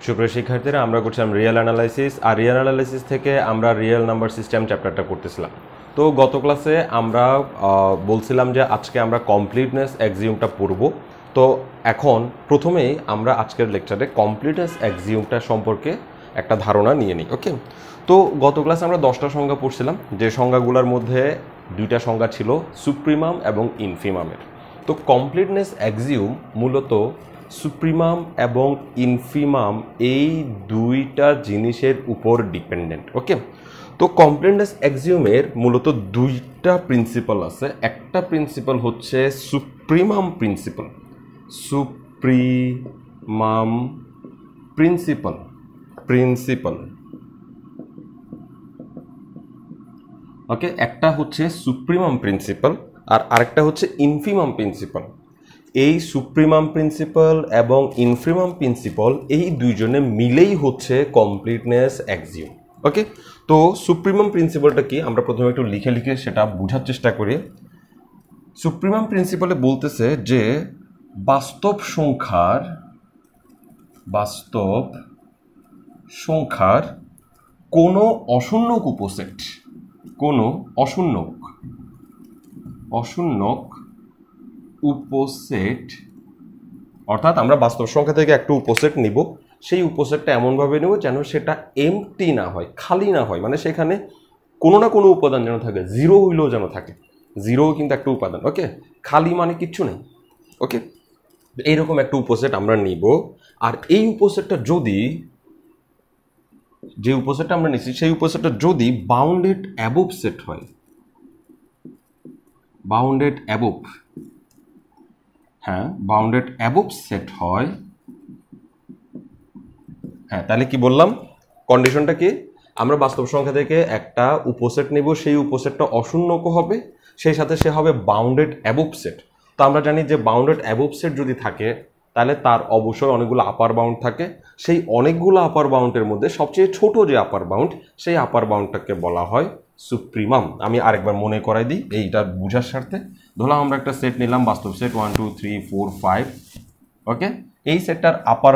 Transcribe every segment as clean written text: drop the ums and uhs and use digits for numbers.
সুপ্রিয় শিক্ষার্থীরা, আমরা করছিলাম রিয়েল অ্যানালাইসিস, আর রিয়েল অ্যানালাইসিস থেকে আমরা রিয়েল নাম্বার সিস্টেম চ্যাপ্টারটা করতেছিলাম। তো গত ক্লাসে আমরা বলছিলাম যে আজকে আমরা কমপ্লিটনেস অ্যাক্সিওমটা পড়ব। তো এখন প্রথমেই আমরা আজকের লেকচারে কমপ্লিটনেস অ্যাক্সিওমটা সম্পর্কে একটা ধারণা নিয়ে নিই। ওকে, তো গত ক্লাসে আমরা 10টা সংজ্ঞা পড়ছিলাম, যে সংজ্ঞাগুলোর মধ্যে 2টা সংজ্ঞা ছিল সুপ্রিমাম এবং ইনফিমামের। তো কমপ্লিটনেস অ্যাক্সিওম মূলত সুপ্রিমাম এবং ইনফিমাম এই দুইটা জিনিসের উপর ডিপেন্ডেন্ট। ওকে, তো কমপ্লিটনেস অ্যাক্সিওমের মূলত 2টা প্রিন্সিপাল আছে। একটা প্রিন্সিপাল হচ্ছে supremum principle, supremum principle principle okay, একটা হচ্ছে সুপ্রিমাম প্রিন্সিপাল আর আরেকটা হচ্ছে ইনফিমাম প্রিন্সিপাল। এই সুপ্রিমাম প্রিন্সিপাল এবং ইনফিমাম প্রিন্সিপাল এই দুইজনে মিলেই হচ্ছে কমপ্লিটনেস অ্যাক্সিওম। ওকে, তো সুপ্রিমাম প্রিন্সিপালটা কি আমরা প্রথমে একটু লিখে লিখে সেটা বোঝার চেষ্টা করি। সুপ্রিমাম প্রিন্সিপালে বলতেছে যে বাস্তব সংখ্যার কোনো অশূন্যক উপসেট, কোনো অশূন্যক উপসেট, অর্থাৎ আমরা বাস্তব সংখ্যা থেকে একটা উপসেট নিব, সেই উপসেটটা এমনভাবে নেব যেন সেটা এমটি না হয়, খালি না হয়, মানে সেখানে কোনো না কোনো উপাদান যেন থাকে, জিরো হইলেও যেন থাকে। জিরো কিন্তু একটা উপাদান। ওকে, খালি মানে কিচ্ছু নেই। ওকে, এইরকম একটা উপসেট আমরা নিব। আর এই উপসেটটা যদি, যে উপসেটটা আমরা নিচ্ছি সেই উপসেটটা যদি বাউন্ডেড অ্যাবোভ সেট হয়, বাউন্ডেড অ্যাবোভ, হ্যাঁ বাউন্ডেড অ্যাবোভ সেট হয়, হ্যাঁ তাহলে কি বললাম, কন্ডিশনটা কি, আমরা বাস্তব সংখ্যা থেকে একটা উপসেট নেব, সেই উপসেটটা অশূন্যক হবে, সেই সাথে সে হবে বাউন্ডেড অ্যাবোভ সেট। তো আমরা জানি যে বাউন্ডেড অ্যাবোভ সেট যদি থাকে তাহলে তার অবশ্যই অনেকগুলো আপার বাউন্ড থাকে। সেই অনেকগুলো আপার বাউন্ডের মধ্যে সবচেয়ে ছোট যে আপার বাউন্ড, সেই আপার বাউন্ডটাকে বলা হয় সুপ্রিমাম। আমি আরেকবার মনে করাই দিই এইটা বোঝার স্বার্থে। ধরলাম আমরা একটা সেট নিলাম, বাস্তব সেট 1 2 3 4 5। ওকে, এই সেটটার আপার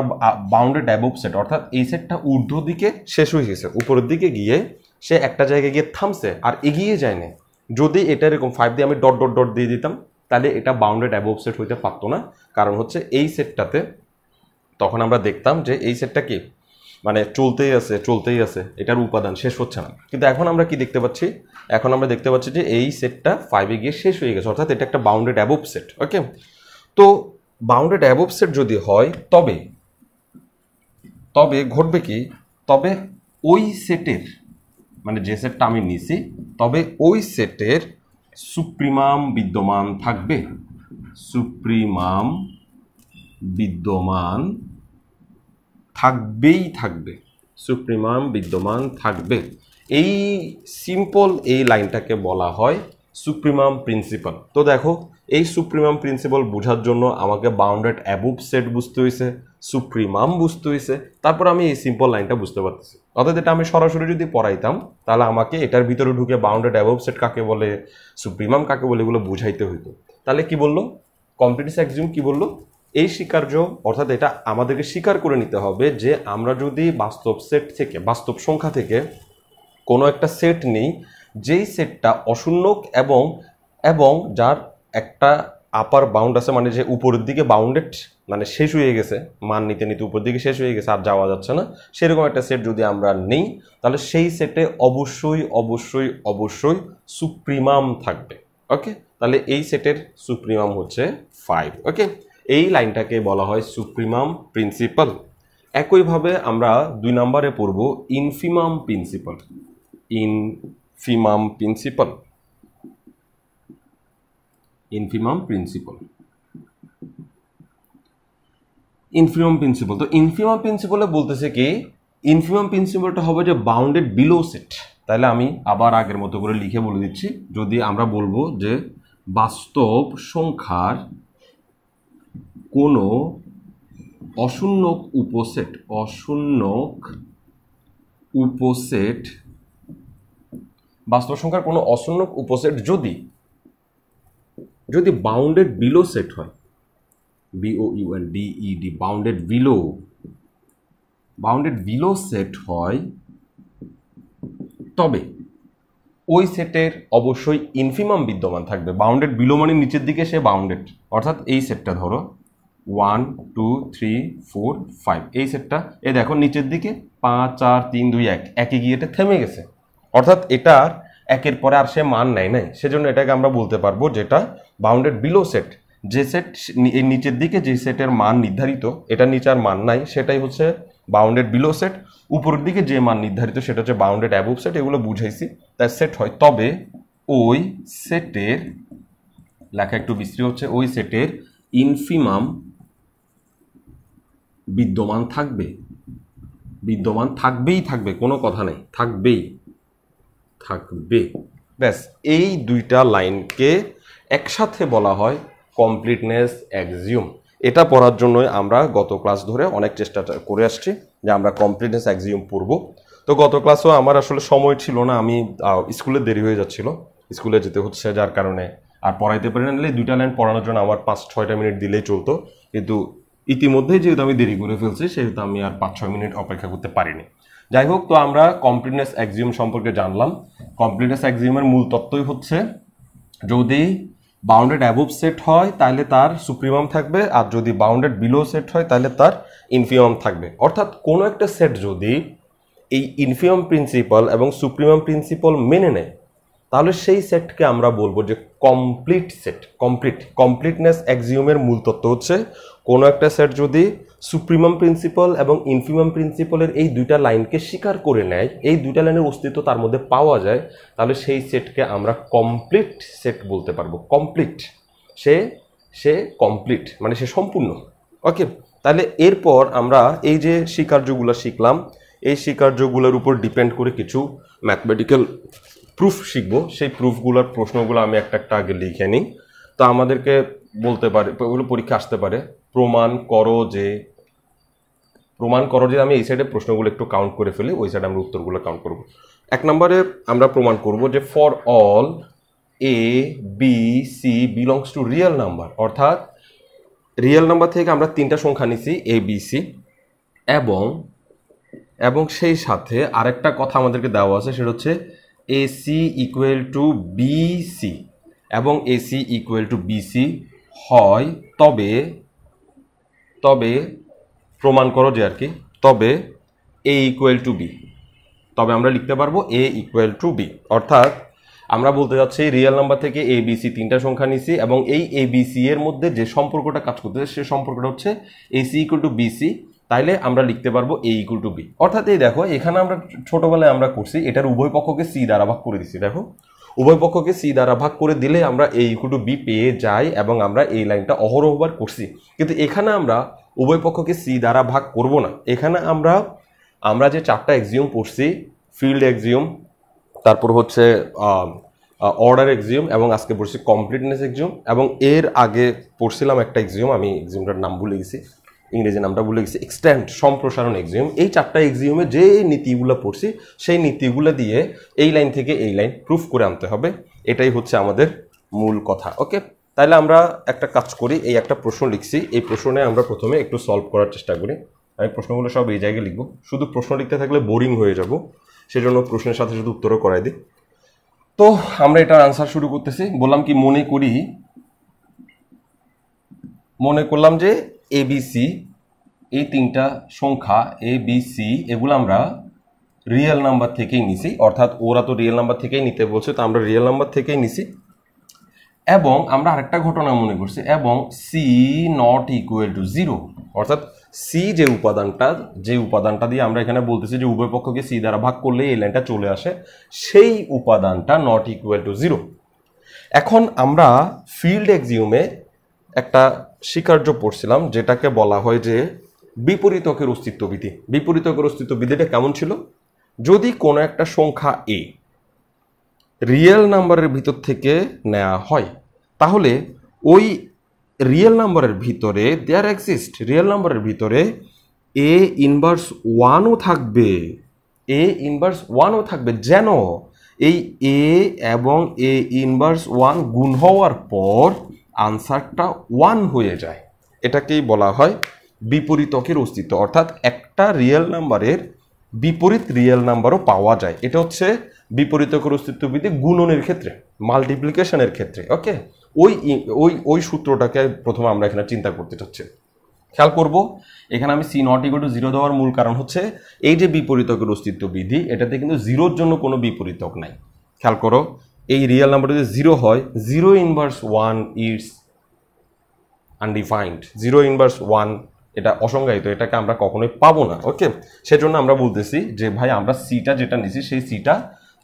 বাউন্ডেড অ্যাবোভ সেট, অর্থাৎ এই সেটটা ঊর্ধ্ব দিকে শেষ হয়ে গেছে, উপরের দিকে গিয়ে সে একটা জায়গায় গিয়ে থামছে আর এগিয়ে যায় না। যদি এটা এরকম 5 দিয়ে আমি ডট ডট ডট দিয়ে দিতাম তাহলে এটা বাউন্ডেড অ্যাবোভ সেট হইতে পারতো না। কারণ হচ্ছে এই সেটটাতে তখন আমরা দেখতাম যে এই সেটটা কি, মানে চলতেই আছে, এটার উপাদান শেষ হচ্ছে না। কিন্তু এখন আমরা কি দেখতে পাচ্ছি, এখন আমরা দেখতে পাচ্ছি যে এই সেটটা 5-এ গিয়ে শেষ হয়ে গেছে, অর্থাৎ এটা একটা বাউন্ডেড অ্যাবোভ সেট। ওকে, তো বাউন্ডেড অ্যাবোভ সেট যদি হয় তবে ঘটবে কি, তবে ওই সেটের, মানে যে সেটটা আমি নিছি, তবে ওই সেটের সুপ্রিমাম বিদ্যমান থাকবে, সুপ্রিমাম বিদ্যমান থাকবে, সুপ্রিমাম বিদ্যমান থাকবে। এই সিম্পল এই লাইনটাকে বলা হয় সুপ্রিমাম প্রিন্সিপাল। তো দেখো, এই সুপ্রিমাম প্রিন্সিপাল বোঝার জন্য আমাকে বাউন্ডেড অ্যাবোভ সেট বুঝতে হয়েছে, সুপ্রিমাম বুঝতে হয়েছে, তারপর আমি এই সিম্পল লাইনটা বুঝতে পারতেছি। অর্থাৎ এটা আমি সরাসরি যদি পড়াইতাম তাহলে আমাকে এটার ভিতরে ঢুকে বাউন্ডেড অ্যাবোভ সেট কাকে বলে, সুপ্রিমাম কাকে বলে, এগুলো বুঝাইতে হইতো। তাহলে কি বললো কমপ্লিটনেস অ্যাক্সিওম, কি বললো, এই স্বীকার্য, অর্থাৎ এটা আমাদেরকে স্বীকার করে নিতে হবে যে আমরা যদি বাস্তব সেট থেকে, বাস্তব সংখ্যা থেকে কোনো একটা সেট নিই, যেই সেটটা অশূন্যক এবং যার একটা আপার বাউন্ড আছে, মানে যে উপরের দিকে বাউন্ডেড, মানে শেষ হয়ে গেছে, মান নিতে নিতে উপর দিকে শেষ হয়ে গেছে, আর যাওয়া যাচ্ছে না, সেরকম একটা সেট যদি আমরা নিই তাহলে সেই সেটে অবশ্যই সুপ্রিমাম থাকবে। ওকে, তাহলে এই সেটের সুপ্রিমাম হচ্ছে 5। ওকে, এই লাইনটাকে বলা হয় সুপ্রিমাম প্রিন্সিপাল। একইভাবে আমরা 2 নম্বরে পড়ব ইনফিমাম প্রিন্সিপাল, ইনফিমাম প্রিন্সিপাল তো ইনফিমাম প্রিন্সিপালে বলতেছে কি, ইনফিমাম প্রিন্সিপালটা হবে যে বাউন্ডেড বিলো সেট। তাহলে আমি আবার আগের মতো করে লিখে বলে দিচ্ছি, যদি আমরা বলবো যে বাস্তব সংখ্যার কোনো অশূন্যক উপসেট, বাস্তব সংখ্যার কোনো অশূন্যক উপসেট যদি বাউন্ডেড বিলো সেট হয়, BOUNDED, bounded below bounded below set হয় তবে ওই সেটের অবশ্যই ইনফিমাম বিদ্যমান থাকবে। বাউন্ডেড বিলো মানে নিচের দিকে সে বাউন্ডেড, অর্থাৎ এই সেটটা ধরো 1 2 3 4 5, এই সেটটা এ দেখো নিচের দিকে 5 4 3 2 1 একে গিয়ে এটা থেমে গেছে, অর্থাৎ এটার একের পরে আর সে মান নেয় নাই, সেজন্য এটাকে আমরা বলতে পারবো যেটা বাউন্ডেড বিলো সেট। যে সেট এই নিচের দিকে যে সেটের মান নির্ধারিত এটার নিচে আর মান নাই সেটাই হচ্ছে বাউন্ডেড বিলো সেট, উপরের দিকে যে মান নির্ধারিত সেটা হচ্ছে বাউন্ডেড অ্যাবোভ সেট। এগুলো বুঝাইছি, তাই সেট হয় তবে ওই সেটের, লেখা একটু বিশ্রী হচ্ছে, ওই সেটের ইনফিমাম বিদ্যমান থাকবে, বিদ্যমান থাকবেই থাকবে, কোনো কথা নেই, থাকবেই থাকবে। ব্যাস, এই দুইটা লাইনকে একসাথে বলা হয় কমপ্লিটনেস অ্যাক্সিওম। এটা পড়ার জন্যই আমরা গত ক্লাস ধরে অনেক চেষ্টা করে আসছি যে আমরা কমপ্লিটনেস অ্যাক্সিওম পড়ব। তো গত ক্লাসেও আমার আসলে সময় ছিল না, আমি স্কুলে দেরি হয়ে যাচ্ছিল, স্কুলে যেতে হচ্ছে, যার কারণে আর পড়াইতে পারি না। নিলে দুইটা লাইন পড়ানোর জন্য আমার 5-6টা মিনিট দিলেই চলতো, কিন্তু ইতিমধ্যেই যেহেতু আমি দেরি করে ফেলছি সেহেতু আমি আর 5-6 মিনিট অপেক্ষা করতে পারিনি। যাই হোক, তো আমরা কমপ্লিটনেস অ্যাক্সিওম সম্পর্কে জানলাম। কমপ্লিটনেস অ্যাক্সিওমের মূল তত্ত্বই হচ্ছে যদি বাউন্ডেড অ্যাবোভ সেট হয় তাহলে তার সুপ্রিমাম থাকবে, আর যদি বাউন্ডেড বিলো সেট হয় তাহলে তার ইনফিমাম থাকবে। অর্থাৎ কোনো একটা সেট যদি এই ইনফিমাম প্রিন্সিপাল এবং সুপ্রিমাম প্রিন্সিপাল মেনে নেয় তাহলে সেই সেটকে আমরা বলবো যে কমপ্লিট সেট। কমপ্লিটনেস অ্যাক্সিওমের মূল তত্ত্ব হচ্ছে কোনো একটা সেট যদি সুপ্রিমাম প্রিন্সিপাল এবং ইনফিমাম প্রিন্সিপালের এই দুইটা লাইনকে স্বীকার করে নেয়, এই দুইটা লাইনের অস্তিত্ব তার মধ্যে পাওয়া যায়, তাহলে সেই সেটকে আমরা কমপ্লিট সেট বলতে পারবো। কমপ্লিট, সে কমপ্লিট মানে সে সম্পূর্ণ। ওকে, তাহলে এরপর আমরা এই যে স্বীকার্যগুলো শিখলাম, এই স্বীকার্যগুলোর উপর ডিপেন্ড করে কিছু ম্যাথমেটিক্যাল প্রুফ শিখবো। সেই প্রুফগুলোর প্রশ্নগুলো আমি একটা একটা আগে লিখে নিই। তো আমাদেরকে বলতে পারে, ওগুলো পরীক্ষা আসতে পারে, প্রমাণ করো যে, আমি এই সাইডে প্রশ্নগুলো একটু কাউন্ট করে ফেলি, ওই সাইডে আমরা উত্তরগুলো কাউন্ট করব। 1 নম্বরে আমরা প্রমাণ করব যে for all A B C belongs to real number, অর্থাৎ রিয়েল নাম্বার থেকে আমরা 3টা সংখ্যা নিছি এ বি সি, এবং সেই সাথে আরেকটা কথা আমাদেরকে দেওয়া আছে, সেটা হচ্ছে AC ইকুয়াল টু BC এবং AC ইকুয়াল টু BC হয় তবে প্রমাণ করো যে আর কি, তবে A ইকুয়াল টু B, তবে আমরা লিখতে পারবো A ইকুয়াল টু B। অর্থাৎ আমরা বলতে যাচ্ছি রিয়েল নাম্বার থেকে ABC 3টা সংখ্যা নিছি এবং এই ABC এর মধ্যে যে সম্পর্কটা কাজ করতেছে সে সম্পর্কটা হচ্ছে AC ইকুয়াল টু BC, তাইলে আমরা লিখতে পারবো A ইকুয়াল টু B। অর্থাৎ এই দেখো এখানে আমরা ছোটবেলায় আমরা করছি এটার উভয় পক্ষকে C দ্বারা ভাগ করে দিচ্ছি। দেখো উভয় পক্ষকে C দ্বারা ভাগ করে দিলে আমরা A ইকুয়াল টু B পেয়ে যাই এবং আমরা এই লাইনটা অহরহবার করছি। কিন্তু এখানে আমরা উভয় পক্ষকে C দ্বারা ভাগ করব না। এখানে আমরা যে 4টা এক্সিওম পড়ছি, ফিল্ড এক্সিওম, তারপর হচ্ছে অর্ডার এক্সিওম এবং আজকে পড়ছি কমপ্লিটনেস এক্সিওম, এবং এর আগে পড়ছিলাম একটা এক্সিওম, আমি এক্সিওমটার নাম ভুলে গেছি, ইংরেজি নামটা ভুলে গেছি, এক্সটেন্ড সম্প্রসারণ এক্সিওম। এই 4টা এক্সিওমে যে নীতিগুলো পড়ছি সেই নীতিগুলো দিয়ে এই লাইন থেকে এই লাইন প্রুফ করে আনতে হবে, এটাই হচ্ছে আমাদের মূল কথা। ওকে, তাহলে আমরা একটা কাজ করি, এই একটা প্রশ্ন লিখছি, এই প্রশ্নে আমরা প্রথমে একটু সলভ করার চেষ্টা করি। আমি প্রশ্নগুলো সব এই জায়গায় লিখবো, শুধু প্রশ্ন লিখতে থাকলে বোরিং হয়ে যাব, সেজন্য প্রশ্নের সাথে শুধু উত্তরও করাই দিই। তো আমরা এটার আনসার শুরু করতেছি। বললাম কি, মনে করলাম যে ABC এই 3টা সংখ্যা ABC এগুলো আমরা রিয়েল নাম্বার থেকেই নিছি, অর্থাৎ ওরা তো রিয়েল নাম্বার থেকেই নিতে বলছে, তো আমরা রিয়েল নাম্বার থেকেই নিছি। এবং আমরা আরেকটা ঘটনা মনে করছি, এবং C নট ইকুয়াল টু 0, অর্থাৎ C যে উপাদানটা দিয়ে আমরা এখানে বলতেছি যে উভয় পক্ষকে C দ্বারা ভাগ করলে এই লাইনটা চলে আসে, সেই উপাদানটা নট ইকুয়াল টু 0। এখন আমরা ফিল্ড এক্সিওমে একটা স্বীকার্য পড়ছিলাম যেটাকে বলা হয় যে বিপরীতকের অস্তিত্ববিধি। বিপরীতকের অস্তিত্ববিধিটা কেমন ছিল? যদি কোনো একটা সংখ্যা A রিয়েল নাম্বারের ভিতর থেকে নেওয়া হয় তাহলে ওই রিয়েল নাম্বারের ভিতরে রিয়েল নাম্বারের ভিতরে A ইনভার্স 1ও থাকবে, যেন এই A এবং A ইনভার্স 1 গুণ হওয়ার পর আনসারটা 1 হয়ে যায়। এটাকেই বলা হয় বিপরীতকের অস্তিত্ব, অর্থাৎ একটা রিয়েল নাম্বারের বিপরীত রিয়েল নাম্বারও পাওয়া যায়। এটা হচ্ছে বিপরীতকের অস্তিত্ব বিধি গুণনের ক্ষেত্রে, মাল্টিপ্লিকেশনের ক্ষেত্রে। ওকে, ওই ওই ওই সূত্রটাকে প্রথমে আমরা এখানে চিন্তা করতে চাচ্ছি। খেয়াল করব, এখানে আমি c not equal to zero দেওয়ার মূল কারণ হচ্ছে এই যে বিপরীতকের অস্তিত্ব বিধি, এটাতে কিন্তু জিরোর জন্য কোনো বিপরীতক নাই। খেয়াল করো, এই রিয়েল নাম্বার যদি জিরো হয়, zero inverse one is undefined, zero inverse one এটা অসংজ্ঞায়িত, এটাকে আমরা কখনোই পাবো না। ওকে, সেজন্য আমরা বলতেছি যে ভাই আমরা সিটা যেটা নিছি সেই সিটা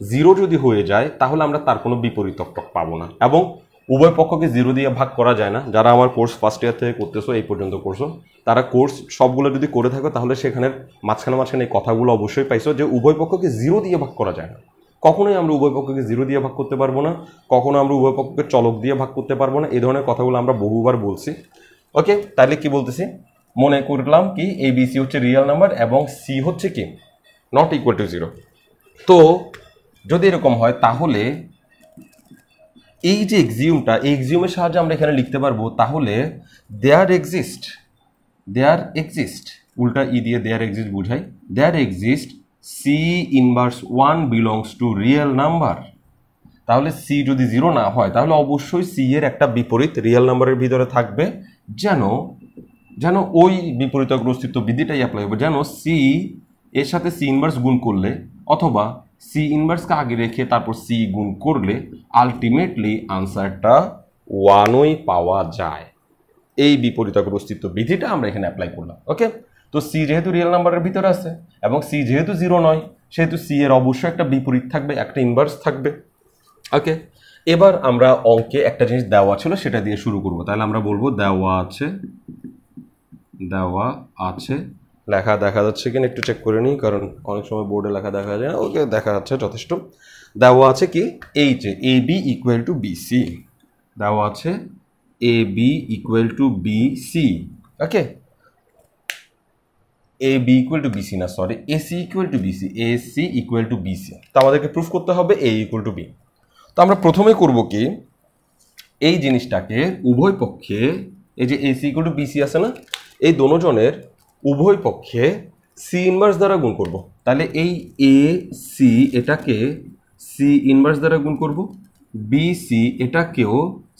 জিরো যদি হয়ে যায় তাহলে আমরা তার কোনো বিপরীতক পাবো না, এবং উভয় পক্ষকে জিরো দিয়ে ভাগ করা যায় না। যারা আমার কোর্স ফার্স্ট ইয়ার থেকে করতেছো, এই পর্যন্ত করছো, তারা কোর্স সবগুলো যদি করে থাকো তাহলে সেখানের মাঝখানে এই কথাগুলো অবশ্যই পাইছো যে উভয় পক্ষকে জিরো দিয়ে ভাগ করা যায় না। কখনোই আমরা উভয় পক্ষকে জিরো দিয়ে ভাগ করতে পারবো না, কখনো আমরা উভয় পক্ষকে চলক দিয়ে ভাগ করতে পারবো না। এই ধরনের কথাগুলো আমরা বহুবার বলছি। ওকে, তাহলে কি বলতেছি, মনে করলাম কি এই বিসি হচ্ছে রিয়েল নাম্বার এবং সি হচ্ছে কি নট ইকুয়াল টু জিরো। তো যদি এরকম হয় তাহলে এই যে এক্সিউমটা, এই এক্সিউমের সাহায্যে আমরা এখানে লিখতে পারবো, তাহলে দেয়ার এক্সিস্ট উল্টা ই দিয়ে দেয়ার এক্সিস্ট বুঝাই, there exist c inverse one belongs to real number. তাহলে সি যদি জিরো না হয় তাহলে অবশ্যই সি এর একটা বিপরীত রিয়েল নাম্বারের ভিতরে থাকবে, যেন ওই বিপরীতকের অস্তিত্ব বিধিটাই অ্যাপ্লাই হবে, যেন সি এর সাথে সি ইনভার্স গুণ করলে অথবা সি ইনভার্সকে আগে রেখে তারপর সি গুণ করলে আলটিমেটলি আনসারটা ওয়ানই পাওয়া যায়। এই বিপরীতকের অস্তিত্ব বিধিটা আমরা এখানে অ্যাপ্লাই করলাম। ওকে, তো সি যেহেতু রিয়েল নাম্বারের ভিতরে আছে এবং সি যেহেতু জিরো নয়, সেহেতু সি এর অবশ্যই একটা বিপরীত থাকবে, একটা ইনভার্স থাকবে। ওকে, এবার আমরা অঙ্কে একটা জিনিস দেওয়া ছিল সেটা দিয়ে শুরু করব। তাহলে আমরা বলবো দেওয়া আছে, লেখা দেখা যাচ্ছে কিনা একটু চেক করে নিই, কারণ অনেক সময় বোর্ডে লেখা দেখা যায় না। ওকে, দেখা যাচ্ছে, যথেষ্ট। দেওয়া আছে কি এই যে A B equal to BC, দেওয়া আছে A B equal to BC. Okay, A B equal to BC না, sorry, AC equal to BC, AC equal to BC. তো আমাদেরকে প্রুফ করতে হবে এ ইকুয়াল টু বি। তো আমরা প্রথমে করব কি, এই জিনিসটাকে উভয় পক্ষে, এই যে এসি ইকুয়াল টু বিসি আছে না, এই দোনোজনের উভয় পক্ষে সি ইনভার্স দ্বারা গুণ করব। তাহলে এই এ সি এটাকে সি ইনভার্স দ্বারা গুণ করব, বি সি এটাকেও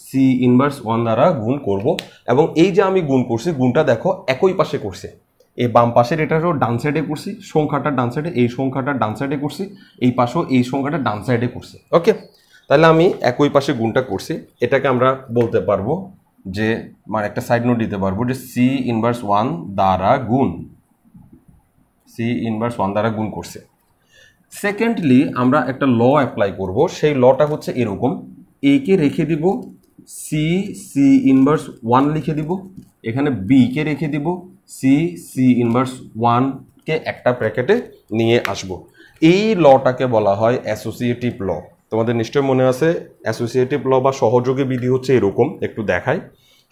সি ইনভার্স ওয়ান দ্বারা গুণ করব। এবং এই যে আমি গুণ করছি, গুণটা দেখো একই পাশে করছে, এই বাম পাশের এটারও ডান সাইডে করছি, সংখ্যাটার ডান সাইডে, এই সংখ্যাটার ডান সাইডে করছি, এই পাশেও এই সংখ্যাটা ডান সাইডে করছি। ওকে, তাহলে আমি একই পাশে গুণটা করছি, এটাকে আমরা বলতে পারবো যে মানে একটা সাইড নোট দিতে পারবো যে সি ইনভার্স ওয়ান দ্বারা গুণ, সি ইনভার্স ওয়ান দ্বারা গুণ করছে। সেকেন্ডলি আমরা একটা ল অ্যাপ্লাই করব, সেই লটা হচ্ছে এরকম, এ কে রেখে দিব সি, সি ইনভার্স ওয়ান লিখে দিব, এখানে বি কে রেখে দিব সি, সি ইনভার্স ওয়ানকে একটা ব্র্যাকেটে নিয়ে আসব। এই লটাকে বলা হয় অ্যাসোসিয়েটিভ ল। তোমাদের নিশ্চয় মনে আছে অ্যাসোসিয়েটিভ ল বা সহযোগী বিধি হচ্ছে এরকম, একটু দেখাই।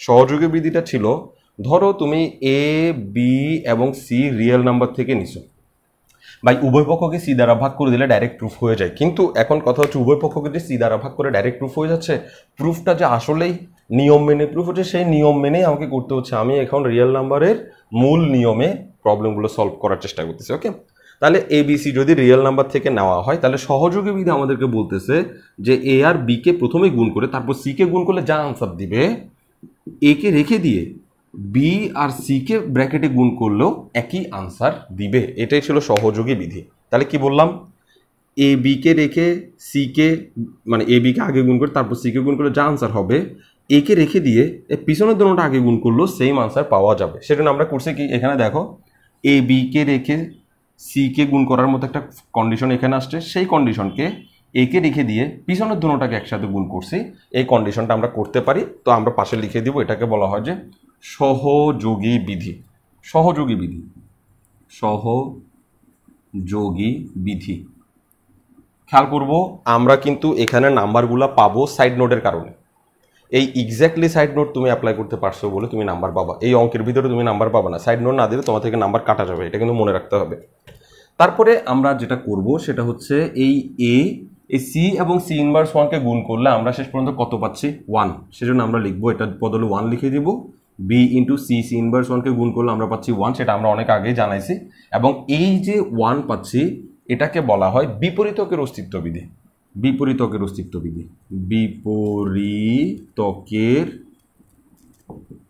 সহযোগী বিধিটা ছিল, ধরো তুমি এ বি এবং সি রিয়েল নাম্বার থেকে নিছো, ভাই উভয় পক্ষকে সি দ্বারা ভাগ করে দিলে ডাইরেক্ট প্রুফ হয়ে যায়। কিন্তু এখন কথা হচ্ছে উভয় পক্ষকে যে সি দ্বারা ভাগ করে ডাইরেক্ট প্রুফ হয়ে যাচ্ছে, প্রুফটা যে আসলেই নিয়ম মেনে প্রুফ হচ্ছে, সেই নিয়ম মেনেই আমাকে করতে হচ্ছে। আমি এখন রিয়েল নাম্বারের মূল নিয়মে প্রবলেমগুলো সলভ করার চেষ্টা করতেছি। ওকে, তাহলে এ বি সি যদি রিয়েল নাম্বার থেকে নেওয়া হয় তাহলে সহযোগী বিধি আমাদেরকে বলতেছে যে এ আর বি কে প্রথমে গুণ করে তারপর সি কে গুণ করলে যা আনসার দিবে, এ কে রেখে দিয়ে বি আর সি কে ব্র্যাকেটে গুণ করলেও একই আনসার দিবে। এটাই ছিল সহযোগী বিধি। তাহলে কি বললাম, এ বি কে রেখে সি কে, মানে এ বি কে আগে গুণ করে তারপর সি কে গুণ করলে যা আনসার হবে, এ কে রেখে দিয়ে পিছনের দুটোটা আগে গুণ করলেও সেম আনসার পাওয়া যাবে। সেজন্য আমরা করছি কি, এখানে দেখো এ বি কে রেখে সি কে গুণ করার মতো একটা কন্ডিশন এখানে আসছে, সেই কন্ডিশনকে এ কে রেখে দিয়ে পিছনের দুটোটাকে একসাথে গুণ করছি, এই কন্ডিশনটা আমরা করতে পারি। তো আমরা পাশে লিখে দিব, এটাকে বলা হয় যে সহযোগী বিধি। সহযোগী বিধি, সহযোগী বিধি। খেয়াল করব আমরা কিন্তু এখানে নাম্বারগুলো পাবো সাইড নোটের কারণে। এই এক্স্যাক্টলি সাইড নোট তুমি অ্যাপ্লাই করতে পারছো বলে তুমি নাম্বার পাবা, এই অঙ্কের ভিতরে তুমি নাম্বার পাবা না। সাইড নোট না দিলে তোমার থেকে নাম্বার কাটা যাবে, এটা কিন্তু মনে রাখতে হবে। তারপরে আমরা যেটা করব সেটা হচ্ছে এই সি এবং সি ইনভার্স ওয়ানকে গুণ করলে আমরা শেষ পর্যন্ত কত পাচ্ছি, ওয়ান। সেজন্য আমরা লিখবো, এটা বদলে ওয়ান লিখে দিব, b into c, c inverse ওয়ানকে গুণ করলে আমরা পাচ্ছি 1, সেটা আমরা অনেক আগেই জানাইছি। এবং এই যে 1 পাচ্ছি এটাকে বলা হয় বিপরীতকের অস্তিত্ব বিধি। বিপরীতকের অস্তিত্ব বিধি, বিপরীতকের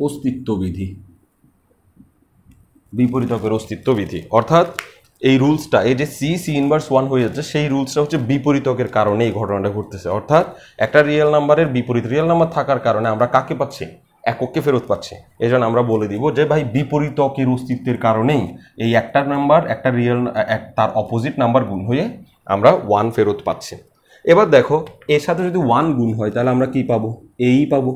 অস্তিত্ব বিধি, বিপরীতকের অস্তিত্ব বিধি। অর্থাৎ এই রুলসটা, এই যে সি সি ইনভার্স 1 হয়ে যাচ্ছে, সেই রুলসটা হচ্ছে বিপরীতকের কারণে এই ঘটনাটা ঘটতেছে। অর্থাৎ একটা রিয়েল নাম্বারের বিপরীত রিয়েল নাম্বার থাকার কারণে আমরা কাকে পাচ্ছি? একককে ফেরত পাচ্ছি। এই জন্য আমরা বলে দিব যে ভাই বিপরীতকের অস্তিত্বের কারণেই এই একটা নাম্বার একটা রিয়েল তার অপোজিট নাম্বার গুণ হয়ে আমরা 1 ফেরত পাচ্ছি। এবার দেখো এর সাথে যদি 1 গুণ হয় তাহলে আমরা কি পাবো? এই পাবো।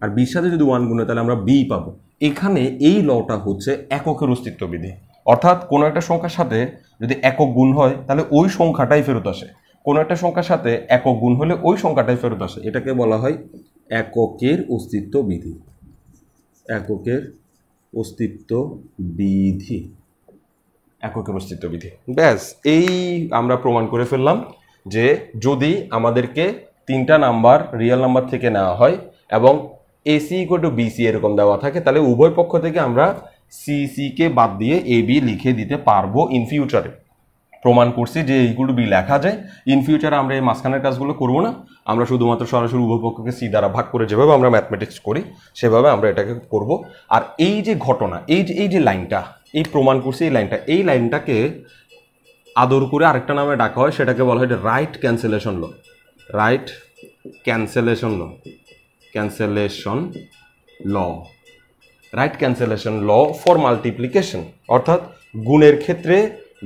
আর বির সাথে যদি 1 গুণ হয় তাহলে আমরা বি পাবো। এখানে এই লটা হচ্ছে এককের অস্তিত্ব বিধি। অর্থাৎ কোনো একটা সংখ্যার সাথে যদি একক গুণ হয় তাহলে ওই সংখ্যাটাই ফেরত আসে, কোনো একটা সংখ্যার সাথে একক গুণ হলে ওই সংখ্যাটাই ফেরত আসে। এটাকে বলা হয় এককের অস্তিত্ব বিধি। এককের অস্তিত্ব বিধি, এককের অস্তিত্ব বিধি। ব্যাস, এই আমরা প্রমাণ করে ফেললাম যে যদি আমাদেরকে 3টা নাম্বার রিয়েল নাম্বার থেকে নেওয়া হয় এবং এসি ইকুয়াল টু বিসি এরকম দেওয়া থাকে, তাহলে উভয় পক্ষ থেকে আমরা সিসি কে বাদ দিয়ে এ বি লিখে দিতে পারবো ইন ফিউচারে। প্রমাণ করছি যে ইকুয়াল টু বি লেখা যায়। ইন ফিউচারে আমরা এই মাঝখানের কাজগুলো করবো না, আমরা শুধুমাত্র সরাসরি উভয় পক্ষকে সি দ্বারা ভাগ করে যেভাবে আমরা ম্যাথমেটিক্স করি সেভাবে আমরা এটাকে করব। আর এই যে ঘটনা, এই যে লাইনটা, এই প্রমাণ করছি এই লাইনটাকে আদর করে আরেকটা নামে ডাকা হয়, সেটাকে বলা হয় right cancellation law. Right cancellation law, cancellation law, right cancellation law for multiplication. অর্থাৎ গুণের ক্ষেত্রে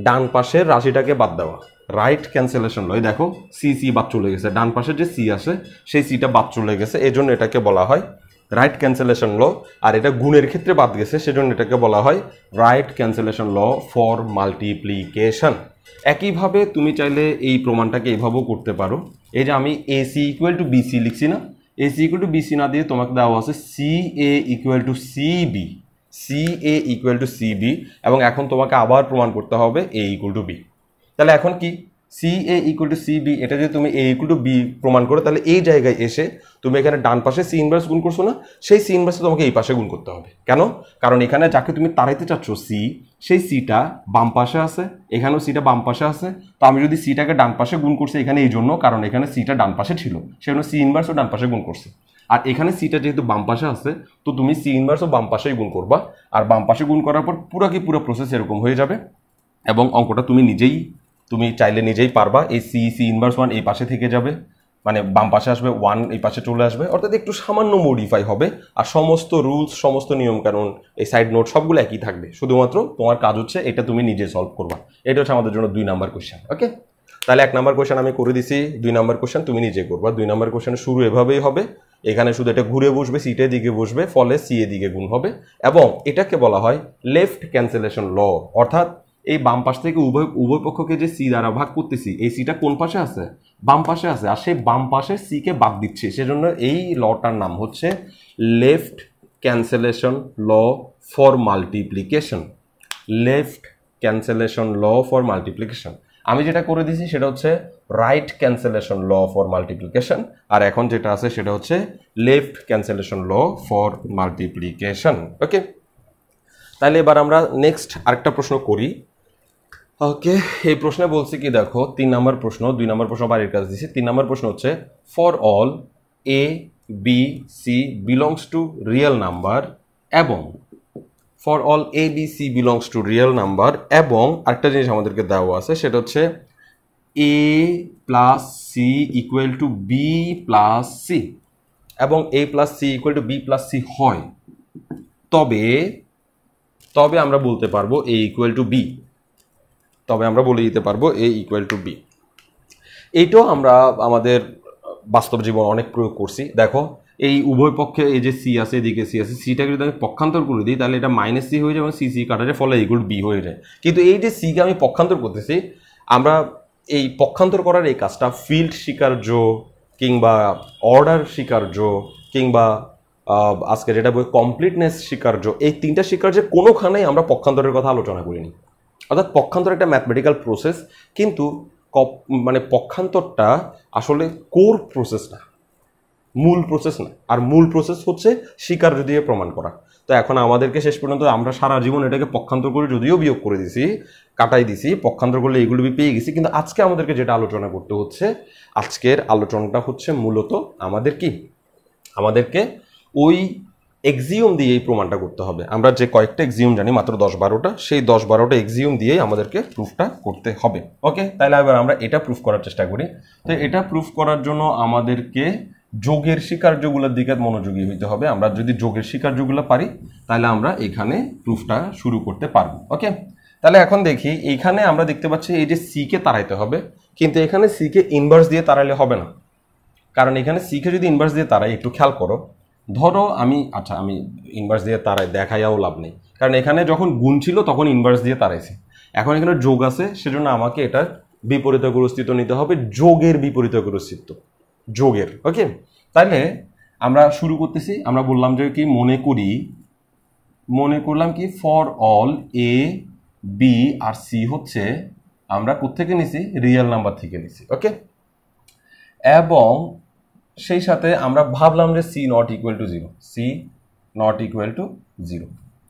ডান পাশের রাশিটাকে বাদ দেওয়া, রাইট ক্যান্সেলেশন ল। দেখো সি সি বাদ চলে গেছে, ডান পাশে যে সি আছে সেই সিটা বাদ চলে গেছে, এই জন্য এটাকে বলা হয় রাইট ক্যান্সেলেশন ল। আর এটা গুণের ক্ষেত্রে বাদ গেছে, সেজন্য এটাকে বলা হয় right cancellation law for multiplication. একইভাবে তুমি চাইলে এই প্রমাণটাকে এইভাবেও করতে পারো। এই যে আমি এসি ইকুয়াল টু বিসি লিখছি না, এসি ইকুয়াল টু বিসি না দিয়ে তোমাকে দেওয়া আছে C A equal to CB, C A equal to CB, এবং এখন তোমাকে আবার প্রমাণ করতে হবে এ ইকুয়াল টু বি। তাহলে এখন কি C A equal to CB, এটা যদি তুমি এ ইকুয়াল টু বি প্রমাণ করো তাহলে এই জায়গায় এসে তুমি এখানে ডান পাশে সি ইনভার্স গুণ করছো না, সেই সি ইনভার্সে তোমাকে এই পাশে গুণ করতে হবে। কেন? কারণ এখানে যাকে তুমি তাড়াইতে চাচ্ছ সি, সেই সিটা বাম পাশে আছে, এখানেও সিটা বাম পাশে আছে। তো আমি যদি সিটাকে ডান পাশে গুণ করছি এখানে এই জন্য, কারণ এখানে সিটা ডান পাশে ছিল, সেজন্য সি ইনভার্সও ডান পাশে গুণ করছে। আর এখানে সিটা যেহেতু বাম পাশে আছে, তো তুমি সি ইনভার্সও বাম পাশেই গুণ করবা। আর বাম পাশে গুণ করার পর পুরো প্রসেস এরকম হয়ে যাবে, এবং অঙ্কটা তুমি চাইলে নিজেই পারবা। এই সি সি ইনভার্স 1 এই পাশে থেকে যাবে, মানে বাম পাশে আসবে, 1 এই পাশে চলে আসবে, অর্থাৎ একটু সামান্য মডিফাই হবে। আর সমস্ত রুলস, সমস্ত নিয়মকানুন, এই সাইড নোট সবগুলো একই থাকবে। শুধুমাত্র তোমার কাজ হচ্ছে এটা তুমি নিজে সলভ করবা। এটা হচ্ছে আমাদের জন্য 2 নাম্বার কোয়েশ্চেন। ওকে, তাহলে 1 নাম্বার কোয়েশ্চেন আমি করে দিছি, 2 নাম্বার কোয়েশ্চেন তুমি নিজে করবা। 2 নাম্বার কোয়েশ্চেনের শুরু এভাবেই হবে, এখানে শুধু এটা ঘুরে বসবে, সিটের দিকে বসবে, ফলে সি এর দিকে গুণ হবে। এবং এটাকে বলা হয় লেফট ক্যান্সেলেশন ল। অর্থাৎ এই বাম পাশ থেকে উভয় পক্ষকে যে সি দ্বারা ভাগ করতেছি, এই সিটা কোন পাশে আছে? বাম পাশে আছে, আর সেই বাম পাশে সি কে বাদ দিচ্ছে, সেজন্য এই লটার নাম হচ্ছে left cancellation law for multiplication. Left cancellation law for multiplication. আমি যেটা করে দিয়েছি সেটা হচ্ছে right cancellation law for multiplication, আর এখন যেটা আছে সেটা হচ্ছে left cancellation law for multiplication. Okay, তাহলে এবার আমরা নেক্সট আরেকটা প্রশ্ন করি। ওকে, এই প্রশ্নে বলছি কি, দেখো 3 নাম্বার প্রশ্ন, 2 নাম্বার প্রশ্ন বাড়ির কাজ দিয়েছি। 3 নাম্বার প্রশ্ন হচ্ছে for all A B C belongs to real number, এবং for all A B C belongs to real number, এবং আরেকটা জিনিস আমাদেরকে দেওয়া আছে সেটা হচ্ছে A plus C equal to B plus C, এবং A plus C equal to B plus C হয়, তবে আমরা বলতে পারবো এ ইকুয়াল টু বি, তবে আমরা বলে দিতে পারবো এ ইকুয়াল টু বি। এইটাও আমরা আমাদের বাস্তব জীবন অনেক প্রয়োগ করছি। দেখো এই উভয় পক্ষে এই যে সি আছে, এদিকে সি আছে, সিটাকে যদি আমি পক্ষান্তর করে দিই তাহলে এটা মাইনাস সি হয়ে যায় এবং সি সি কাটা যায়, ফলে ইকুয়াল টু বি হয়ে যায়। কিন্তু এই যে সিকে আমি পক্ষান্তর করতেছি, আমরা এই পক্ষান্তর করার এই কাজটা ফিল্ড স্বীকার্য কিংবা অর্ডার স্বীকার্য কিংবা আজকে যেটা বই কমপ্লিটনেস স্বীকার্য, এই 3টা স্বীকার্যের কোনোখানেই আমরা পক্ষান্তরের কথা আলোচনা করিনি। অর্থাৎ পক্ষান্তর একটা ম্যাথমেটিক্যাল প্রসেস, কিন্তু মানে পক্ষান্তরটা আসলে কোর প্রসেস না, মূল প্রসেস না। আর মূল প্রসেস হচ্ছে স্বীকার্য দিয়ে প্রমাণ করা। তো এখন আমাদেরকে শেষ পর্যন্ত আমরা সারা জীবন এটাকে পক্ষান্তর করে যদিও বিয়োগ করে দিছি, কাটাই দিছি, পক্ষান্তর করলে এগুলো পেয়ে গেছি, কিন্তু আজকে আমাদেরকে যেটা আলোচনা করতে হচ্ছে, আজকের আলোচনাটা হচ্ছে মূলত আমাদেরকে ওই এক্সিওম দিয়ে এই প্রমাণটা করতে হবে। আমরা যে কয়েকটা এক্সিওম জানি মাত্র 10-12টা, সেই 10-12টা এক্সিওম দিয়েই আমাদেরকে প্রুফটা করতে হবে। ওকে, তাহলে এবার আমরা এটা প্রুফ করার চেষ্টা করি। তো এটা প্রুফ করার জন্য আমাদেরকে যোগের স্বীকার্যগুলোর দিকে মনোযোগী হইতে হবে। আমরা যদি যোগের স্বীকার্যগুলো পারি তাহলে আমরা এখানে প্রুফটা শুরু করতে পারবো। ওকে, তাহলে এখন দেখি এইখানে আমরা দেখতে পাচ্ছি এই যে সি কে তাড়াইতে হবে, কিন্তু এখানে সি কে ইনভার্স দিয়ে তাড়াইলে হবে না, কারণ এখানে সি কে যদি ইনভার্স দিয়ে তাড়াই, একটু খেয়াল করো, ধরো আমি ইনভার্স দিয়ে তাড়াই, দেখাইয়াও লাভ নেই, কারণ এখানে যখন গুণ ছিল তখন ইনভার্স দিয়ে তাড়াইছি, এখন এখানে যোগ আছে, সেজন্য আমাকে এটার বিপরীতকের অস্তিত্ব নিতে হবে, যোগের বিপরীতকের অস্তিত্ব, যোগের। ওকে, তাহলে আমরা শুরু করতেছি। আমরা বললাম যে কি মনে করলাম কি ফর অল এ বি আর সি হচ্ছে আমরা কোত্থেকে নিছি, রিয়েল নাম্বার থেকে নিছি। ওকে, এবং সেই সাথে আমরা ভাবলাম যে C not equal to zero.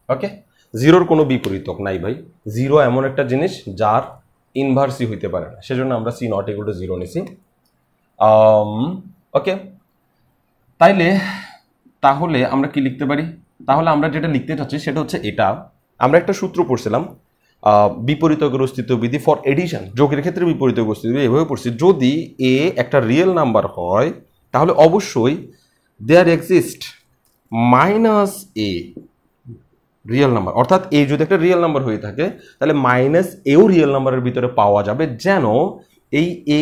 Okay, জিরোর কোনো বিপরীতক নাই ভাই, জিরো এমন একটা জিনিস যার ইনভার্সই হইতে পারে না, সেজন্য আমরা C not equal to zero নিছি। ওকে, তাহলে আমরা কি লিখতে পারি, তাহলে আমরা যেটা লিখতে চাচ্ছি সেটা হচ্ছে এটা, আমরা একটা সূত্র পড়ছিলাম বিপরীতকের অস্তিত্ব বিধি ফর এডিশন, যোগের ক্ষেত্রে বিপরীতকের অস্তিত্ব এভাবে পড়ছি, যদি এ একটা রিয়েল নাম্বার হয় তাহলে অবশ্যই there exist minus A real number, অর্থাৎ এ যদি একটা রিয়েল নাম্বার হয়ে থাকে তাহলে মাইনাস এও রিয়েল নাম্বারের ভিতরে পাওয়া যাবে, যেন এই এ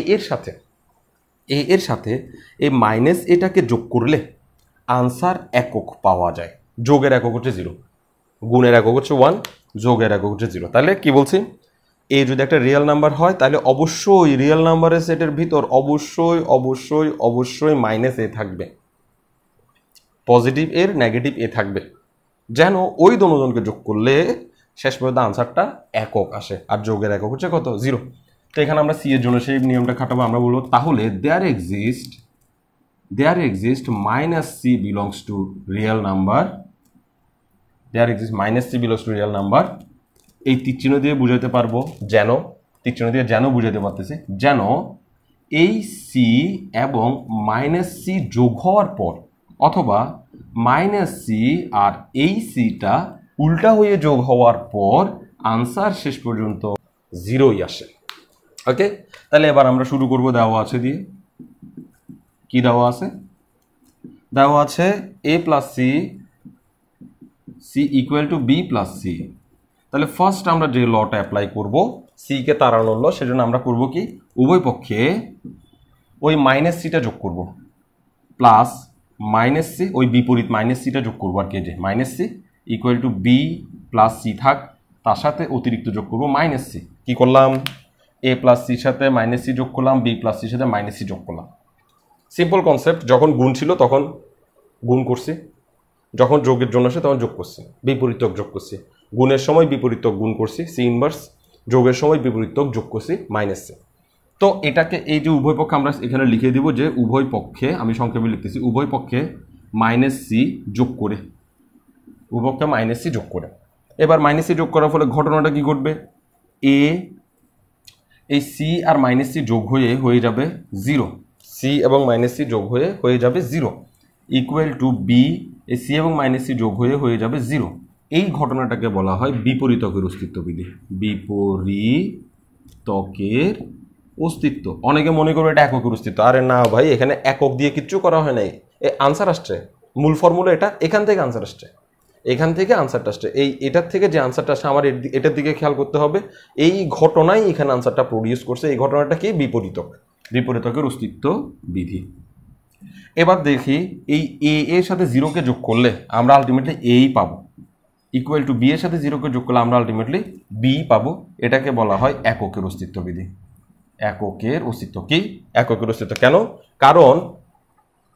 এর সাথে এই মাইনাস এটাকে যোগ করলে আনসার একক পাওয়া যায়। যোগের একক হচ্ছে 0, গুণের একক হচ্ছে 1, যোগের একক হচ্ছে 0। তাহলে কি বলছি, এ যদি একটা রিয়েল নাম্বার হয় তাহলে অবশ্যই রিয়েল নাম্বারের সেটের ভিতর অবশ্যই মাইনাস এ থাকবে, পজিটিভ এর নেগেটিভ এ থাকবে, যেন ওই দুজনকে যোগ করলে শেষ পর্যন্ত আনসারটা একক আসে, আর যোগের একক হচ্ছে কত, 0। তো এখানে আমরা সি এর জন্য সেই নিয়মটা খাটাবো, আমরা বলবো তাহলে there exist minus C belongs to real number, এই তীরচিহ্ন দিয়ে বুঝাতে পারবো, যেন বুঝাতে পারতেছি, যেন এই সি এবং মাইনাস সি যোগ হওয়ার পর, অথবা মাইনাস সি আর এই সিটা উল্টা হয়ে যোগ হওয়ার পর আনসার শেষ পর্যন্ত 0ই আসে। ওকে, তাহলে এবার আমরা শুরু করবো, দেওয়া আছে দিয়ে, কি দেওয়া আছে A plus C equal to B plus C. তাহলে ফার্স্ট আমরা যে লটা অ্যাপ্লাই করব, সি কে তাড়ানোর ল, সেজন্য আমরা করব কি, উভয় পক্ষে ওই মাইনাস সিটা যোগ করব, প্লাস মাইনাস সি, ওই বিপরীত মাইনাস সিটা যোগ করবো, আর কি যে minus C equal to B plus C থাক, তার সাথে অতিরিক্ত যোগ করবো মাইনাস সি। কি করলাম, এ প্লাস সির সাথে মাইনাস সি যোগ করলাম, বি প্লাস সির সাথে মাইনাস সি যোগ করলাম। সিম্পল কনসেপ্ট, যখন গুণ ছিল তখন গুণ করছি, যখন যোগের জন্য আসে তখন যোগ করছি, বিপরীতক যোগ করছি, গুণের সময় বিপরীতক গুণ করছি সি ইনভার্স, যোগের সময় বিপরীতক যোগ করছি মাইনাস সি। তো এটাকে এই যে উভয় পক্ষে আমরা এখানে লিখে দিব যে উভয় পক্ষে, আমি সংক্ষেপে লিখতেছি, উভয় পক্ষে মাইনাস সি যোগ করে, এবার মাইনাস সি যোগ করার ফলে ঘটনাটা কি ঘটবে, এই সি আর মাইনাস সি যোগ হয়ে যাবে 0, সি এবং মাইনাস সি যোগ হয়ে যাবে 0, ইকুয়াল টু বি, এই সি এবং মাইনাস সি যোগ হয়ে যাবে 0। এই ঘটনাটাকে বলা হয় বিপরীতকের অস্তিত্ব বিধি, বিপরীতকের অস্তিত্ব। অনেকে মনে করবে এটা এককের অস্তিত্ব, আরে না ভাই, এখানে একক দিয়ে কিচ্ছু করা হয় নাই, এই আনসার আসছে, মূল ফর্মুলা এটা, এখান থেকে আনসারটা আসছে, এটার থেকে যে আনসারটা আসছে আমার এটার দিকে খেয়াল করতে হবে, এই ঘটনাই এখানে আনসারটা প্রডিউস করছে, এই ঘটনাটা কি, বিপরীতকের অস্তিত্ব বিধি। এবার দেখি এই এ এর সাথে 0কে যোগ করলে আমরা আলটিমেটলি এই পাবো, ইকুয়াল টু বি এর সাথে 0কে যোগ করলে আমরা আলটিমেটলি বি পাবো। এটাকে বলা হয় এককের অস্তিত্ব বিধি। এককের অস্তিত্ব কি, এককের অস্তিত্ব কেন, কারণ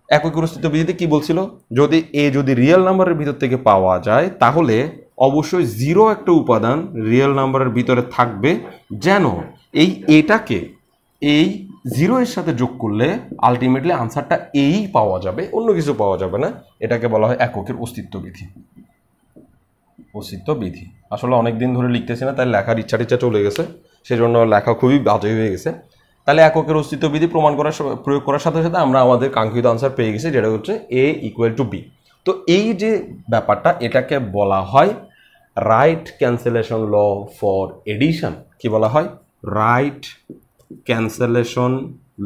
এককের অস্তিত্ব বিধিতে কি বলছিল, যদি রিয়েল নাম্বারের ভিতর থেকে পাওয়া যায় তাহলে অবশ্যই 0 একটা উপাদান রিয়েল নাম্বারের ভিতরে থাকবে, যেন এটাকে এই 0 এর সাথে যোগ করলে আলটিমেটলি আনসারটা এই পাওয়া যাবে, অন্য কিছু পাওয়া যাবে না। এটাকে বলা হয় এককের অস্তিত্ব বিধি। অস্তিত্ব বিধি। আসলে অনেক দিন ধরে লিখতেছি না, তাই লেখার ইচ্ছা চলে গেছে, সেজন্য লেখা খুবই বাজে হয়ে গেছে। তাহলে এককের অস্তিত্ব বিধি প্রয়োগ করার সাথে সাথে আমরা আমাদের কাঙ্ক্ষিত আনসার পেয়ে গেছি, যেটা হচ্ছে A = B। তো এই যে ব্যাপারটা, এটাকে বলা হয় right cancellation law for addition. কি বলা হয়? রাইট ক্যান্সেলেশন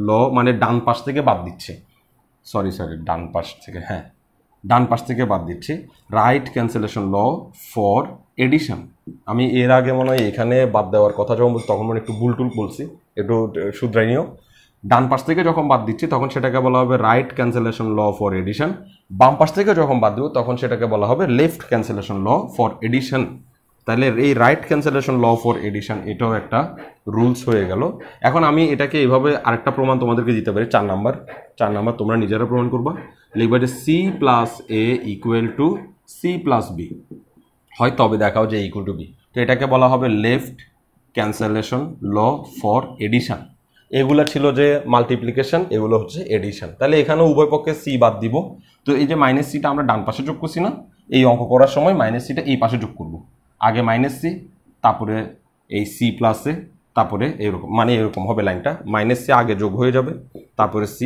ল, মানে ডান পাশ থেকে বাদ দিচ্ছে, ডান পাশ থেকে বাদ দিচ্ছি। Right cancellation law for addition. আমি এর আগে মনে হয় এখানে বাদ দেওয়ার কথা যখন বলছি তখন একটু ভুল বলছি, একটু শুধরাই নিও। ডান পাশ থেকে যখন বাদ দিচ্ছি তখন সেটাকে বলা হবে right cancellation law for addition. বাম পাশ থেকে যখন বাদ দেবো তখন সেটাকে বলা হবে left cancellation law for addition. তাহলে এই right cancellation law for addition এটাও একটা রুলস হয়ে গেল। এখন আমি এটাকে এইভাবে আরেকটা প্রমাণ তোমাদেরকে দিতে পারি। 4 নাম্বার তোমরা নিজেরা প্রমাণ করবা। লিখবা যে C + A = C + B হয়, তবে দেখাও যে A = B। তো এটাকে বলা হবে left cancellation law for addition. এগুলো ছিল যে মাল্টিপ্লিকেশন, এগুলো হচ্ছে এডিশন। তাহলে এখানে উভয় পক্ষে C বাদ দিব। তো এই যে -C আমরা ডান পাশে যোগ করছি না, এই অঙ্ক করার সময় -C এই পাশে যোগ করব। আগে -C, তারপরে এই C + A, তারপরে এরকম, মানে এরকম হবে লাইনটা। -C আগে যোগ হয়ে যাবে, তারপরে C,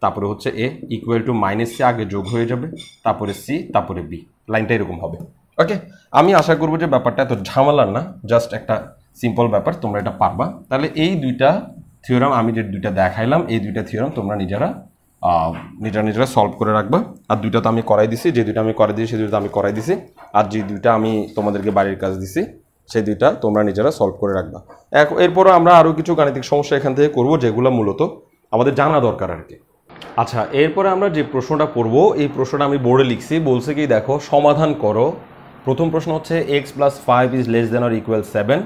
তারপরে হচ্ছে A = -C আগে যোগ হয়ে যাবে, তারপরে C, তারপরে B। লাইনটা এরকম হবে। ওকে, আমি আশা করবো যে ব্যাপারটা এত ঝামেলার না, জাস্ট একটা সিম্পল ব্যাপার, তোমরা এটা পারবা। তাহলে এই দুইটা থিওরাম আমি যে দুইটা দেখাইলাম, এই দুইটা থিওরাম তোমরা নিজেরা সলভ করে রাখবা। আর দুইটা তো আমি করাই দিছি, যে দুইটা আমি করাই দিয়েছি সেই দুইটা আমি করাই দিছি, আর যে দুইটা আমি তোমাদেরকে বাড়ির কাজ দিছি সেই দুইটা তোমরা নিজেরা সলভ করে রাখবা। এরপরও আমরা আরও কিছু গাণিতিক সমস্যা এখান থেকে করবো, যেগুলো মূলত আমাদের জানা দরকার আর কি। আচ্ছা, এরপরে আমরা যে প্রশ্নটা পড়বো, এই প্রশ্নটা আমি বোর্ডে লিখছি। বলছে কি দেখো, সমাধান করো। প্রথম প্রশ্ন হচ্ছে x + 5 ≤ 7,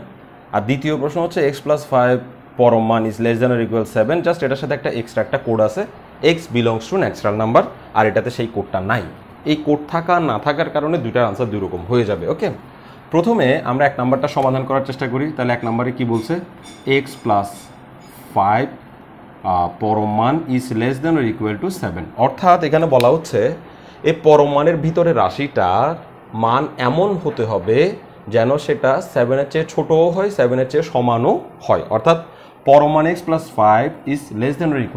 আর দ্বিতীয় প্রশ্ন হচ্ছে x + 5 পরম মান ≤ 7। জাস্ট এটার সাথে একটা এক্সট্রা একটা কোড আছে, x belongs to natural number, আর এটাতে সেই কোডটা নাই। এই কোড থাকা না থাকার কারণে দুইটার আনসার দুই রকম হয়ে যাবে। ওকে, প্রথমে আমরা 1 নাম্বারটা সমাধান করার চেষ্টা করি। তাহলে 1 নম্বরে কি বলছে? x + 5 পরম মান ≤ 7। অর্থাৎ এখানে বলা হচ্ছে এই পরম মানের ভিতরে রাশিটার মান এমন হতে হবে যেন সেটা 7-এর চেয়ে ছোটও হয়, 7-এর চেয়ে সমানও হয়। অর্থাৎ পরম মান x + 5 ≤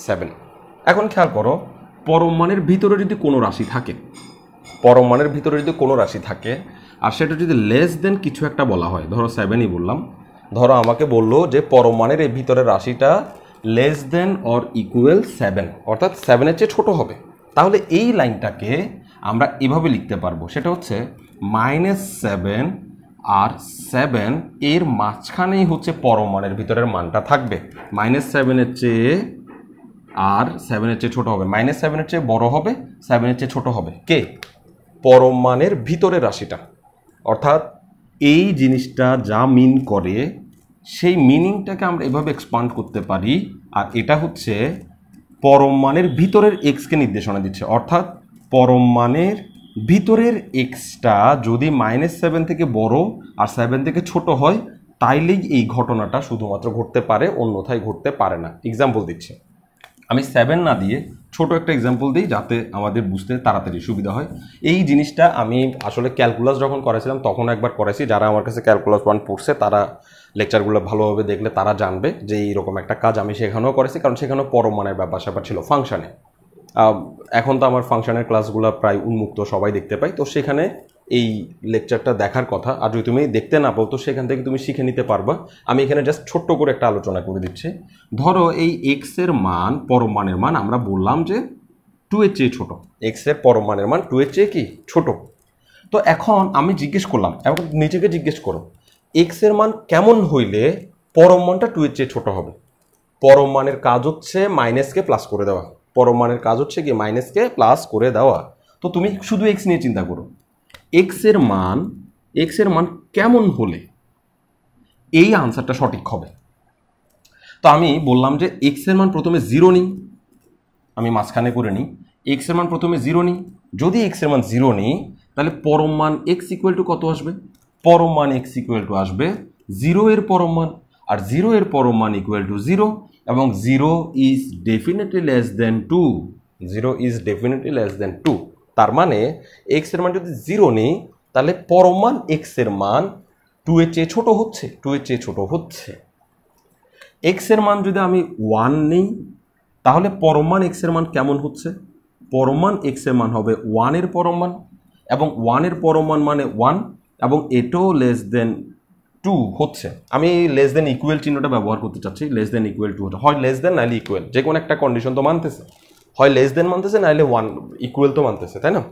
7। এখন খেয়াল করো, পরম মানের ভিতরে যদি কোনো রাশি থাকে, আর সেটা যদি লেস দেন কিছু একটা বলা হয়, ধরো 7ই বললাম, ধরো আমাকে বললো যে পরম মানের এই ভিতরের রাশিটা লেস দেন অর ইকুয়াল 7, অর্থাৎ 7-এর চেয়ে ছোট হবে। তাহলে এই লাইনটাকে আমরা এভাবে লিখতে পারবো, সেটা হচ্ছে -7 আর 7 এর মাঝখানেই হচ্ছে পরম মানের ভিতরের মানটা থাকবে। -7-এর চেয়ে আর 7-এর চেয়ে ছোট হবে, -7-এর চেয়ে বড় হবে, 7-এর চেয়ে ছোট হবে কে? পরম মানের ভিতরের রাশিটা। অর্থাৎ এই জিনিসটা যা মিন করে সেই মিনিংটাকে আমরা এভাবে এক্সপান্ড করতে পারি, আর এটা হচ্ছে পরম মানের ভিতরের এক্সকে নির্দেশনা দিচ্ছে। অর্থাৎ পরম মানের ভিতরের এক্সটা যদি -7 থেকে বড় আর 7 থেকে ছোট হয়, তাইলেই এই ঘটনাটা শুধুমাত্র ঘটতে পারে, অন্যথায় ঘটতে পারে না। এক্সাম্পল দিচ্ছি, আমি 7 না দিয়ে ছোট একটা এক্সাম্পল দিই যাতে আমাদের বুঝতে তাড়াতাড়ি সুবিধা হয়। এই জিনিসটা আমি আসলে ক্যালকুলাস যখন করেছিলাম তখন একবার করেছি। যারা আমার কাছে ক্যালকুলাস 1 পড়ছে তারা লেকচারগুলো ভালোভাবে দেখলে তারা জানবে যে এইরকম একটা কাজ আমি সেখানেও করেছি, কারণ সেখানেও পরম মানের ব্যাপার স্যাপার ছিল ফাংশানে। এখন তো আমার ফাংশনের ক্লাসগুলো প্রায় উন্মুক্ত, সবাই দেখতে পাই, তো সেখানে এই লেকচারটা দেখার কথা। আর যদি তুমি দেখতে না পাও তো সেখান থেকে তুমি শিখে নিতে পারবা। আমি এখানে জাস্ট ছোট্ট করে একটা আলোচনা করে দিচ্ছি। ধরো এই এক্সের মান, পরম মানের মান আমরা বললাম যে 2-এর চেয়ে ছোট, এক্সের পরম মানের মান 2-এর চেয়ে কি ছোট। তো এখন আমি জিজ্ঞেস করলাম, এখন নিজেকে জিজ্ঞেস করো, এক্সের মান কেমন হইলে পরম মানটা 2-এর চেয়ে ছোট হবে? পরম মানের কাজ হচ্ছে মাইনাসকে প্লাস করে দেওয়া। পরম মানের কাজ হচ্ছে কি মাইনাসকে প্লাস করে দেওয়া। তো তুমি শুধু এক্স নিয়ে চিন্তা করো, এক্সের মান কেমন হলে এই আনসারটা সঠিক হবে। তো আমি বললাম যে এক্সের মান প্রথমে 0 নিই, আমি মাঝখানে করে নিই, এক্সের মান প্রথমে 0 নিই। যদি এক্সের মান 0 নিই তাহলে পরম মান x = কত আসবে? পরম মান x = আসবে 0 এর পরম মান, আর 0 এর পরম মান = 0, এবং 0 is definitely less than 2। 0 is definitely less than 2। তার মানে x এর মান যদি 0 নিই তাহলে পরম মান এক্স এর মান 2 এর চেয়ে ছোট হচ্ছে, 2 এর চেয়ে ছোট হচ্ছে। এক্স এর মান যদি আমি 1 নিই তাহলে পরম মান এক্স এর মান কেমন হচ্ছে? পরম মান এক্স এর মান হবে 1 এর পরম মান, এবং 1 এর পরম মান মানে 1, এবং এটাও লেস দেন 2 হচ্ছে। আমি লেস দেন ইকুয়াল চিহ্নটা ব্যবহার করতে চাচ্ছি। লেস দেন ইকুয়াল 2 হচ্ছে, হয় লেস দেন নাহলে ইকুয়াল, যে কোনো একটা কন্ডিশন তো মানতেছে, হয় লেস দেন মানতেছে নাহলে 1 ইকুয়াল তো মানতেছে, তাই না?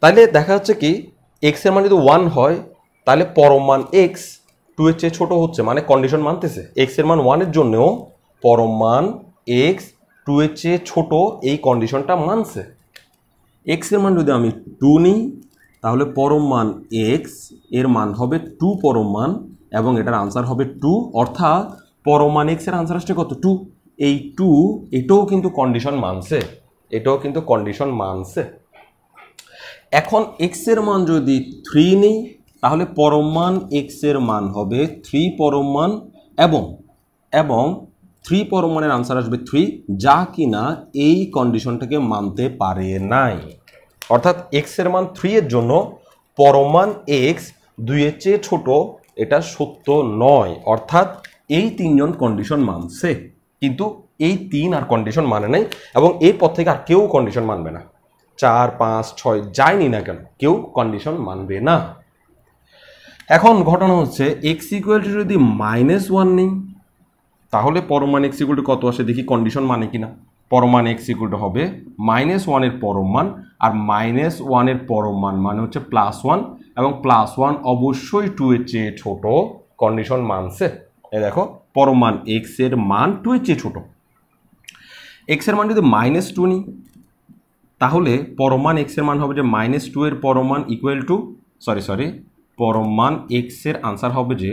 তাহলে দেখা যাচ্ছে কি এক্স এর মান যদি 1 হয় তাহলে পরম মান এক্স 2 এর চেয়ে ছোট হচ্ছে, মানে কন্ডিশন মানতেছে। এক্স এর মান 1 এর জন্যও পরম মান এক্স 2 এর চেয়ে ছোট, এই কন্ডিশনটা মানছে। এক্স এর মান যদি আমি 2 নিই তাহলে পরম মান এক্স এর মান হবে 2 পরম মান, এবং এটার আনসার হবে 2, অর্থাৎ পরম মান এক্স এর আনসার আসছে কত? 2। এই 2 এটাও কিন্তু কন্ডিশন মানছে, এটাও কিন্তু কন্ডিশন মানছে। এখন এক্স এর মান যদি 3 নিই তাহলে পরম মান এক্স এর মান হবে 3 পরম মান, এবং 3 পরম মানের আনসার আসবে 3, যা কিনা এই কন্ডিশনটাকে মানতে পারে নাই। অর্থাৎ এক্স এর মান 3 এর জন্য পরম মান এক্স 2 এর চেয়ে ছোট, এটা সত্য নয়। অর্থাৎ এই তিনজন কন্ডিশন মানছে, কিন্তু এই 3 আর কন্ডিশন মানে নাই, এবং এরপর থেকে আর কেউ কন্ডিশন মানবে না। 4, 5, 6 যায়নি না কেন, কেউ কন্ডিশন মানবে না। এখন ঘটনা হচ্ছে এক্স ইকুয়াল টু যদি -1 নিই তাহলে পরম মান এক্স ইকুয়াল টু কত আসে দেখি, কন্ডিশন মানে কিনা। পরম মান এক্স ইকুয়াল টু হবে -1 এর পরম মান, আর -1 এর পরম মান মানে হচ্ছে +1, এবং +1 অবশ্যই 2 এর চেয়ে ছোট, কন্ডিশন মানছে। এই দেখো পরম মান এক্স এর মান 2 এর চেয়ে ছোট। এক্স এর মান যদি -2 নিই তাহলে পরম মান এক্স এর মান হবে যে -2 এর পরম মান ইকুয়াল টু পরম মান এক্স এর আনসার হবে যে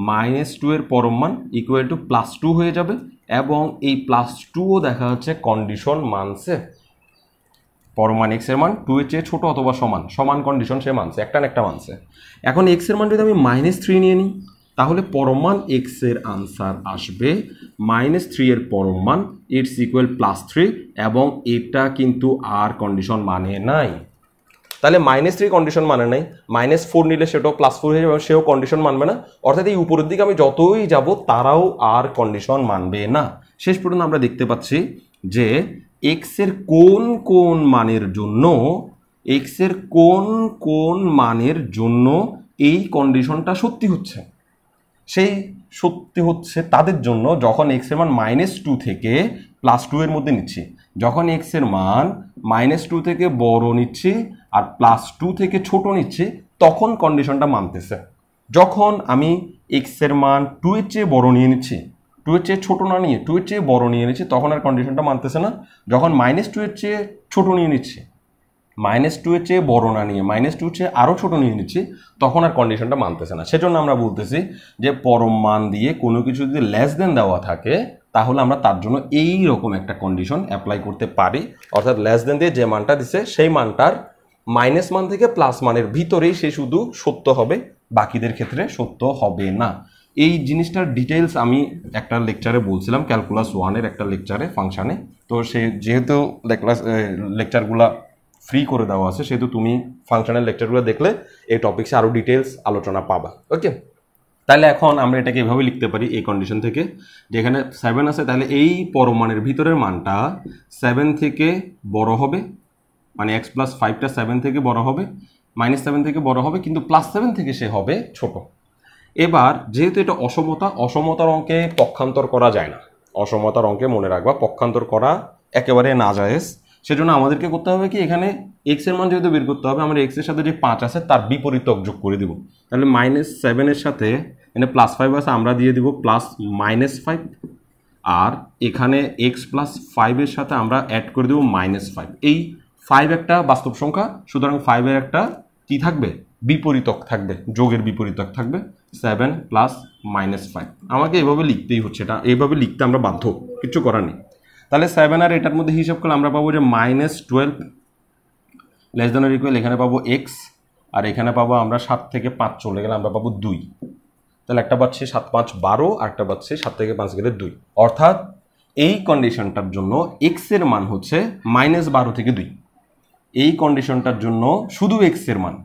-2 এর পরম মান ইকুয়াল টু +2 হয়ে যাবে, এবং এই +2ও দেখা যাচ্ছে কন্ডিশন মানছে। পরম মান এক্স এর মান 2 এর চেয়ে ছোট অথবা সমান কন্ডিশন সে মানছে, একটা না একটা মানছে। এখন এক্স এর মান যদি আমি -3 নিয়ে নিই তাহলে পরম মান এক্স এর আনসার আসবে -3 এর পরম মান ইটস ইকুয়াল +3, এবং এটা কিন্তু আর কন্ডিশন মানে নাই। তাহলে -3 কন্ডিশন মানে নাই, -4 নিলে সেটাও +4 হয়ে যাবে, সেও কন্ডিশন মানবে না। অর্থাৎ এই উপরের দিকে আমি যতই যাব তারাও আর কন্ডিশন মানবে না। শেষ পর্যন্ত আমরা দেখতে পাচ্ছি যে এক্স এর কোন কোন মানের জন্য এই কন্ডিশনটা সত্যি হচ্ছে, সেই সত্যি হচ্ছে তাদের জন্য যখন এক্স এর মান -2 থেকে +2 এর মধ্যে নিচ্ছি। যখন এক্স এর মান -2 থেকে বড় নিচ্ছি আর +2 থেকে ছোট নিচ্ছি তখন কন্ডিশনটা মানতেছে। যখন আমি এক্স এর মান 2 এর চেয়ে বড় নিয়ে নিচ্ছি, 2 এর চেয়ে ছোট না নিয়ে 2 এর চেয়ে বড় নিয়ে নিচ্ছি, তখন আর কন্ডিশনটা মানতেছে না। যখন -2 এর চেয়ে ছোট নিয়ে নিচ্ছি, -2 এর চেয়ে বড় না নিয়ে -2 এর চেয়ে আরও ছোট নিয়ে নিচ্ছি, তখন আর কন্ডিশনটা মানতেছে না। সেজন্য আমরা বলতেছি যে পরম মান দিয়ে কোনো কিছু যদি লেস দেন দেওয়া থাকে তাহলে আমরা তার জন্য এই রকম একটা কন্ডিশন অ্যাপ্লাই করতে পারি। অর্থাৎ লেস দেন দিয়ে যে মানটা দিছে সেই মানটার মাইনাস মান থেকে প্লাস মানের ভিতরেই সে শুধু সত্য হবে, বাকিদের ক্ষেত্রে সত্য হবে না। এই জিনিসটার ডিটেলস আমি একটা লেকচারে বলছিলাম, ক্যালকুলাস 1-এর একটা লেকচারে ফাংশানে। তো সে যেহেতু লেকচারগুলা ফ্রি করে দেওয়া আছে সেহেতু তুমি ফাংশনের লেকচারগুলো দেখলে এই টপিক্সে আরও ডিটেলস আলোচনা পাবা। ওকে, তাহলে এখন আমরা এটাকে এভাবে লিখতে পারি এই কন্ডিশন থেকে, যেখানে 7 আছে তাহলে এই পরমাণের ভিতরের মানটা 7 থেকে বড় হবে, মানে x+5টা 7 থেকে বড় হবে, -7 থেকে বড় হবে, কিন্তু +7 থেকে সে হবে ছোট। এবার যেহেতু এটা অসমতার অঙ্কে পক্ষান্তর করা যায় না, অসমতার অঙ্কে মনে রাখবা পক্ষান্তর করা একেবারে নাজায়েজ। সেজন্য আমাদেরকে করতে হবে কি, এখানে এক্স এর মান যেহেতু বের করতে হবে, আমরা এক্স এর সাথে যে 5 আছে তার বিপরীত যোগ করে দিব। তাহলে -7 এর সাথে এখানে +5 আছে, আমরা দিয়ে দিব +-5, আর এখানে x+5 এর সাথে আমরা অ্যাড করে দেব -5। এই 5 একটা বাস্তব সংখ্যা, সুতরাং 5 এর একটা কি থাকবে, বিপরীতক থাকবে, যোগের বিপরীতক থাকবে 7 + -5। আমাকে এভাবে লিখতেই হচ্ছে, এটা এইভাবে লিখতে আমরা বাধ্য, কিছু করার নেই। তাহলে 7 আর এটার মধ্যে হিসাব করলে আমরা পাবো যে -12 লেস দ্যান অর ইকুয়াল, এখানে পাবো x, আর এখানে পাবো আমরা 7 থেকে 5 চলে গেলে আমরা পাবো 2। তাহলে একটা পাচ্ছি 7, 5, 12, আর একটা পাচ্ছি 7 থেকে 5 গেলে 2। অর্থাৎ এই কন্ডিশনটার জন্য x এর মান হচ্ছে -12 থেকে 2। এই কন্ডিশনটার জন্য শুধু x এর মান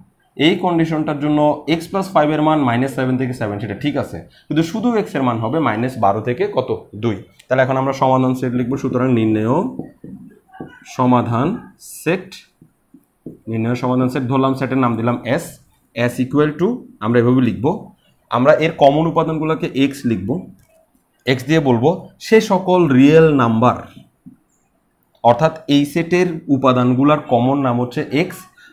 এই কন্ডিশনটার জন্য x প্লাস 5 এর মান -7 থেকে 7 সেটা ঠিক আছে, কিন্তু শুধু x এর মান হবে -12 থেকে কত 2। তাহলে এখন আমরা সমাধান সেট লিখব। সুতরাং নির্ণেয় সমাধান সেট, নির্ণেয় সমাধান সেট ধরলাম, সেটের নাম দিলাম s, s ইকুয়াল টু আমরা এভাবে লিখব, আমরা এর কমন উপাদানগুলোকে x লিখব, x দিয়ে বলবো সে সকল রিয়েল নাম্বার, অর্থাৎ এই সেটের উপাদানগুলোর কমন নাম হচ্ছে x,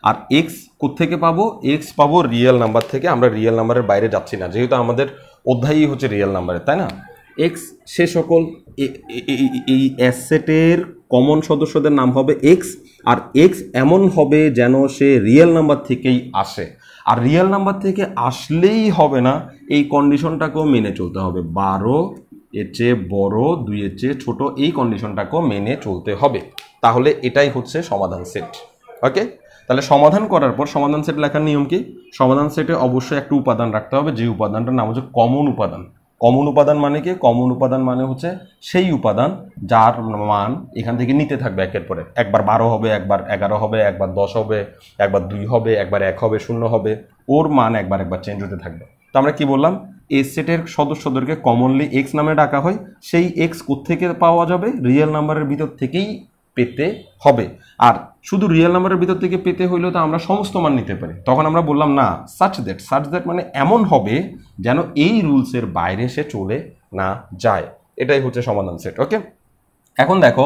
আর x কোত্থেকে পাবো, x পাবো রিয়েল নাম্বার থেকে। আমরা রিয়েল নাম্বারের বাইরে যাচ্ছি না, যেহেতু আমাদের অধ্যায়ই হচ্ছে রিয়েল নাম্বারের, তাই না। x সে সকল এই এস সেটের কমন সদস্যদের নাম হবে x, আর x এমন হবে যেন সে রিয়েল নাম্বার থেকেই আসে। আর রিয়েল নাম্বার থেকে আসলেই হবে না, এই কন্ডিশনটাকেও মেনে চলতে হবে, 12 এর চেয়ে বড় 2 এর চেয়ে ছোট, এই কন্ডিশনটাকেও মেনে চলতে হবে। তাহলে এটাই হচ্ছে সমাধান সেট। ওকে, তাহলে সমাধান করার পর সমাধান সেট লেখার নিয়ম কি, সমাধান সেটে অবশ্যই একটা উপাদান রাখতে হবে, যে উপাদানটার নাম হচ্ছে কমন উপাদান। কমন উপাদান মানে কি, কমন উপাদান মানে হচ্ছে সেই উপাদান যার মান এখান থেকে নিতে থাকবে একের পরে, একবার 12 হবে, একবার 11 হবে, একবার 10 হবে, একবার 2 হবে, একবার 1 হবে, 0 হবে, ওর মান একবার চেঞ্জ হতে থাকবে। তো আমরা কি বললাম, এই সেটের সদস্যদেরকে কমনলি এক্স নামে ডাকা হয়, সেই এক্স কোত্থেকে পাওয়া যাবে, রিয়েল নাম্বারের ভিতর থেকেই পেতে হবে। আর শুধু রিয়েল নাম্বারের ভিতর থেকে পেতে হইলেও তো আমরা সমস্ত মান নিতে পারি, তখন আমরা বললাম না, সাচ দ্যাট মানে এমন হবে যেন এই রুলসের বাইরে সে চলে না যায়। এটাই হচ্ছে সমাধান সেট। ওকে, এখন দেখো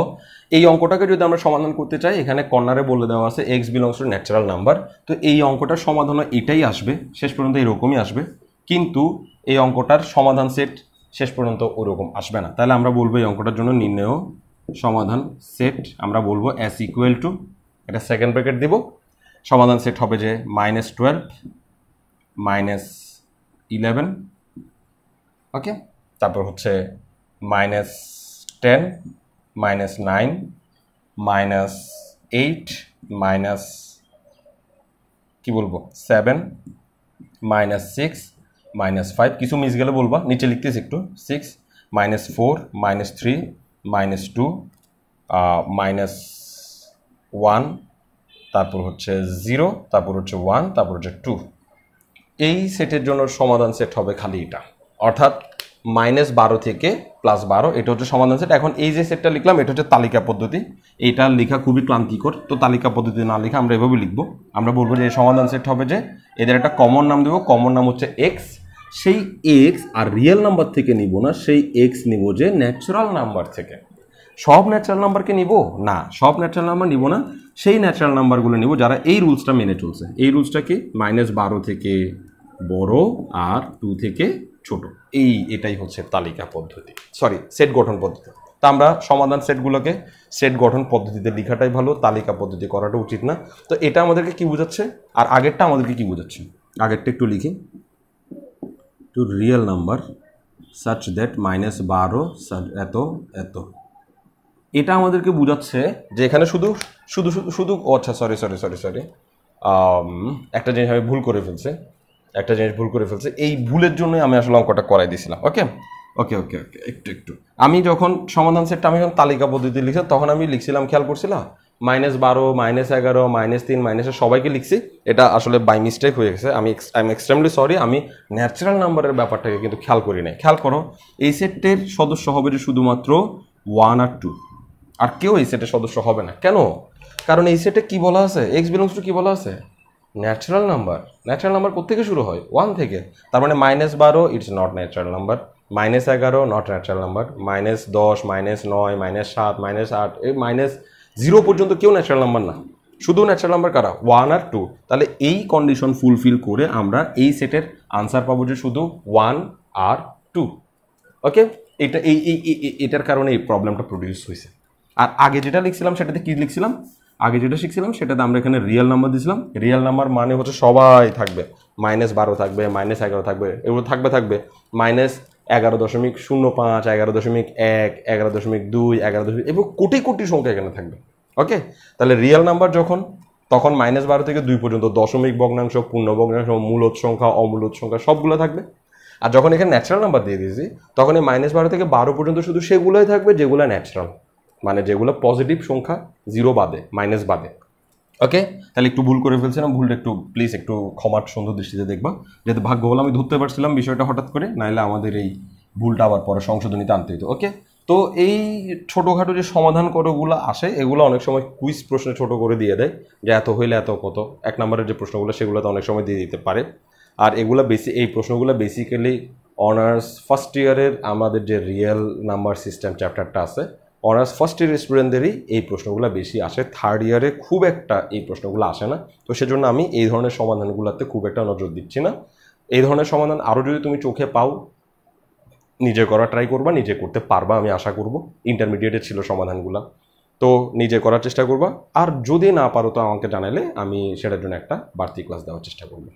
এই অঙ্কটাকে যদি আমরা সমাধান করতে চাই, এখানে কর্নারে বলে দেওয়া আছে x belongs to natural number. তো এই অঙ্কটার সমাধান এটাই আসবে, শেষ পর্যন্ত এরকমই আসবে, কিন্তু এই অঙ্কটার সমাধান সেট শেষ পর্যন্ত ওরকম আসবে না। তাহলে আমরা বলবো এই অঙ্কটার জন্য নির্ণেয় সমাধান সেট, আমরা বলবো s ইকুয়াল টু, এটা সেকেন্ড ব্র্যাকেট দিব, সমাধান সেট হবে যে -12 -11, ওকে, তারপর হচ্ছে -10 -9 -8 মাইনাস কি বলবো 7 -6 -5, কিছু মিস গেলে বলবা, নিচে লিখতেছি একটু, 6 -4 -3 -2 -1, তারপর হচ্ছে 0, তারপর হচ্ছে 1, তারপর হচ্ছে 2। এই সেটের জন্য সমাধান সেট হবে খালি এটা, অর্থাৎ -12 থেকে +12, এটা হচ্ছে সমাধান সেট। এখন এই যে সেটটা লিখলাম এটা হচ্ছে তালিকা পদ্ধতি, এইটা লেখা খুবই ক্লান্তিকর, তো তালিকা পদ্ধতি না লিখে আমরা এভাবে লিখবো, আমরা বলবো যে সমাধান সেট হবে যে এদের একটা কমন নাম দেবো, কমন নাম হচ্ছে এক্স, সেই এক্স আর রিয়েল নাম্বার থেকে নিব না, সেই এক্স নিব যে ন্যাচারাল নাম্বার থেকে। সব ন্যাচারাল নাম্বারকে নিব না, সব ন্যাচারাল নাম্বার নিব না, সেই ন্যাচারাল নাম্বারগুলো নিব যারা এই রুলসটা মেনে চলছে। এই রুলসটা কি, -12 থেকে বড় আর 2 থেকে ছোট, এটাই হচ্ছে তালিকা পদ্ধতি, সরি সেট গঠন পদ্ধতি। তা আমরা সমাধান সেটগুলোকে সেট গঠন পদ্ধতিতে লেখাটাই ভালো, তালিকা পদ্ধতি করাটা উচিত না। তো এটা আমাদেরকে কি বোঝাচ্ছে, আর আগেরটা আমাদেরকে কি বোঝাচ্ছে, আগেরটা একটু লিখি, two real number such that -12 এত এত, এটা আমাদেরকে বোঝাচ্ছে যে এখানে শুধু শুধু শুধু শুধু আচ্ছা সরি একটা জিনিস আমি ভুল করে ফেলছে, এই ভুলের জন্যই আমি আসলে অঙ্কটা করাই দিয়েছিলাম। ওকে ওকে ওকে ওকে একটু আমি যখন সমাধান সেটটা আমি যখন তালিকা পদ্ধতি লিখছি তখন আমি লিখছিলাম, খেয়াল করছিলাম, -12 -11 -3 -এ সবাইকে লিখছি, এটা আসলে বাই মিস্টেক হয়ে গেছে, আই এম এক্সট্রিমলি সরি, আমি ন্যাচারাল নাম্বারের ব্যাপারটাকে কিন্তু খেয়াল করি নাই। খেয়াল করো, এই সেটের সদস্য হবে যে শুধুমাত্র 1 আর 2, আর কেউ এই সেটের সদস্য হবে না। কেন? কারণ এই সেটে কি বলা আছে, এক্স বিলংস টু কি বলা আছে, ন্যাচারাল নাম্বার। ন্যাচারাল নাম্বার কোত্থেকে শুরু হয়, 1 থেকে, তার মানে -12 it's not natural number, -11 not natural number, -10 -9 -7 -8 এই -0 পর্যন্ত কেউ ন্যাচারাল নাম্বার না, শুধু ন্যাচারাল নাম্বার কারা, 1 আর 2। তাহলে এই কন্ডিশন ফুলফিল করে আমরা এই সেটের আনসার পাবো যে শুধু 1 আর 2। ওকে, এটা এটার কারণে এই প্রবলেমটা প্রডিউস হয়েছে। আর আগে যেটা লিখছিলাম সেটাতে কি লিখছিলাম, আগে যেটা শিখছিলাম সেটাতে আমরা এখানে রিয়েল নাম্বার দিয়েছিলাম। রিয়েল নাম্বার মানে হচ্ছে সবাই থাকবে, -12 থাকবে, -11 থাকবে, এগুলো থাকবে -11.05, 11.1, 11.2, 11 এবং কোটি কোটি সংখ্যা এখানে থাকবে। ওকে, তাহলে রিয়েল নাম্বার যখন, তখন -12 থেকে 2 পর্যন্ত দশমিক ভগ্নাংশ, পূর্ণ ভগ্নাংশ, মূলদ সংখ্যা, অমূলদ সংখ্যা সবগুলো থাকবে। আর যখন এখানে ন্যাচারাল নাম্বার দিয়ে দিয়েছি তখন এই -12 থেকে 12 পর্যন্ত শুধু সেগুলোই থাকবে যেগুলো ন্যাচারাল, মানে যেগুলো পজিটিভ সংখ্যা, 0 বাদে, মাইনাস বাদে। ওকে, তাহলে একটু ভুল করে ফেলছিলাম, ভুলটা একটু প্লিজ একটু ক্ষমার সুন্দর দৃষ্টিতে দেখবা, যেহেতু ভাগ্য বলে আমি ধরতে পারছিলাম বিষয়টা হঠাৎ করে, নাইলে আমাদের এই ভুলটা আবার পরে সংশোধনীতে আনতে হতো। ওকে, তো এই ছোটোখাটো যে সমাধান করোগুলো আসে এগুলো অনেক সময় কুইজ প্রশ্নে ছোট করে দিয়ে দেয়, যে এত হইলে এত কত, 1 নম্বরের যে প্রশ্নগুলো সেগুলোতে অনেক সময় দিয়ে দিতে পারে। আর এগুলো এই প্রশ্নগুলো বেসিক্যালি অনার্স ফার্স্ট ইয়ারের আমাদের যে রিয়েল নাম্বার সিস্টেম চ্যাপ্টারটা আছে, অনার্স ফার্স্ট ইয়ার স্টুডেন্টদেরই এই প্রশ্নগুলো বেশি আসে, থার্ড ইয়ারে খুব একটা এই প্রশ্নগুলো আসে না। তো সেজন্য আমি এই ধরনের সমাধানগুলোতে খুব একটা নজর দিচ্ছি না। এই ধরনের সমাধান আরও যদি তুমি চোখে পাও, নিজে করা ট্রাই করবা, নিজে করতে পারবা আমি আশা করব। ইন্টারমিডিয়েটে ছিল সমাধানগুলো, তো নিজে করার চেষ্টা করবা। আর যদি না পারো তো আমাকে জানালে আমি সেটার জন্য একটা বাড়তি ক্লাস দেওয়ার চেষ্টা করবো।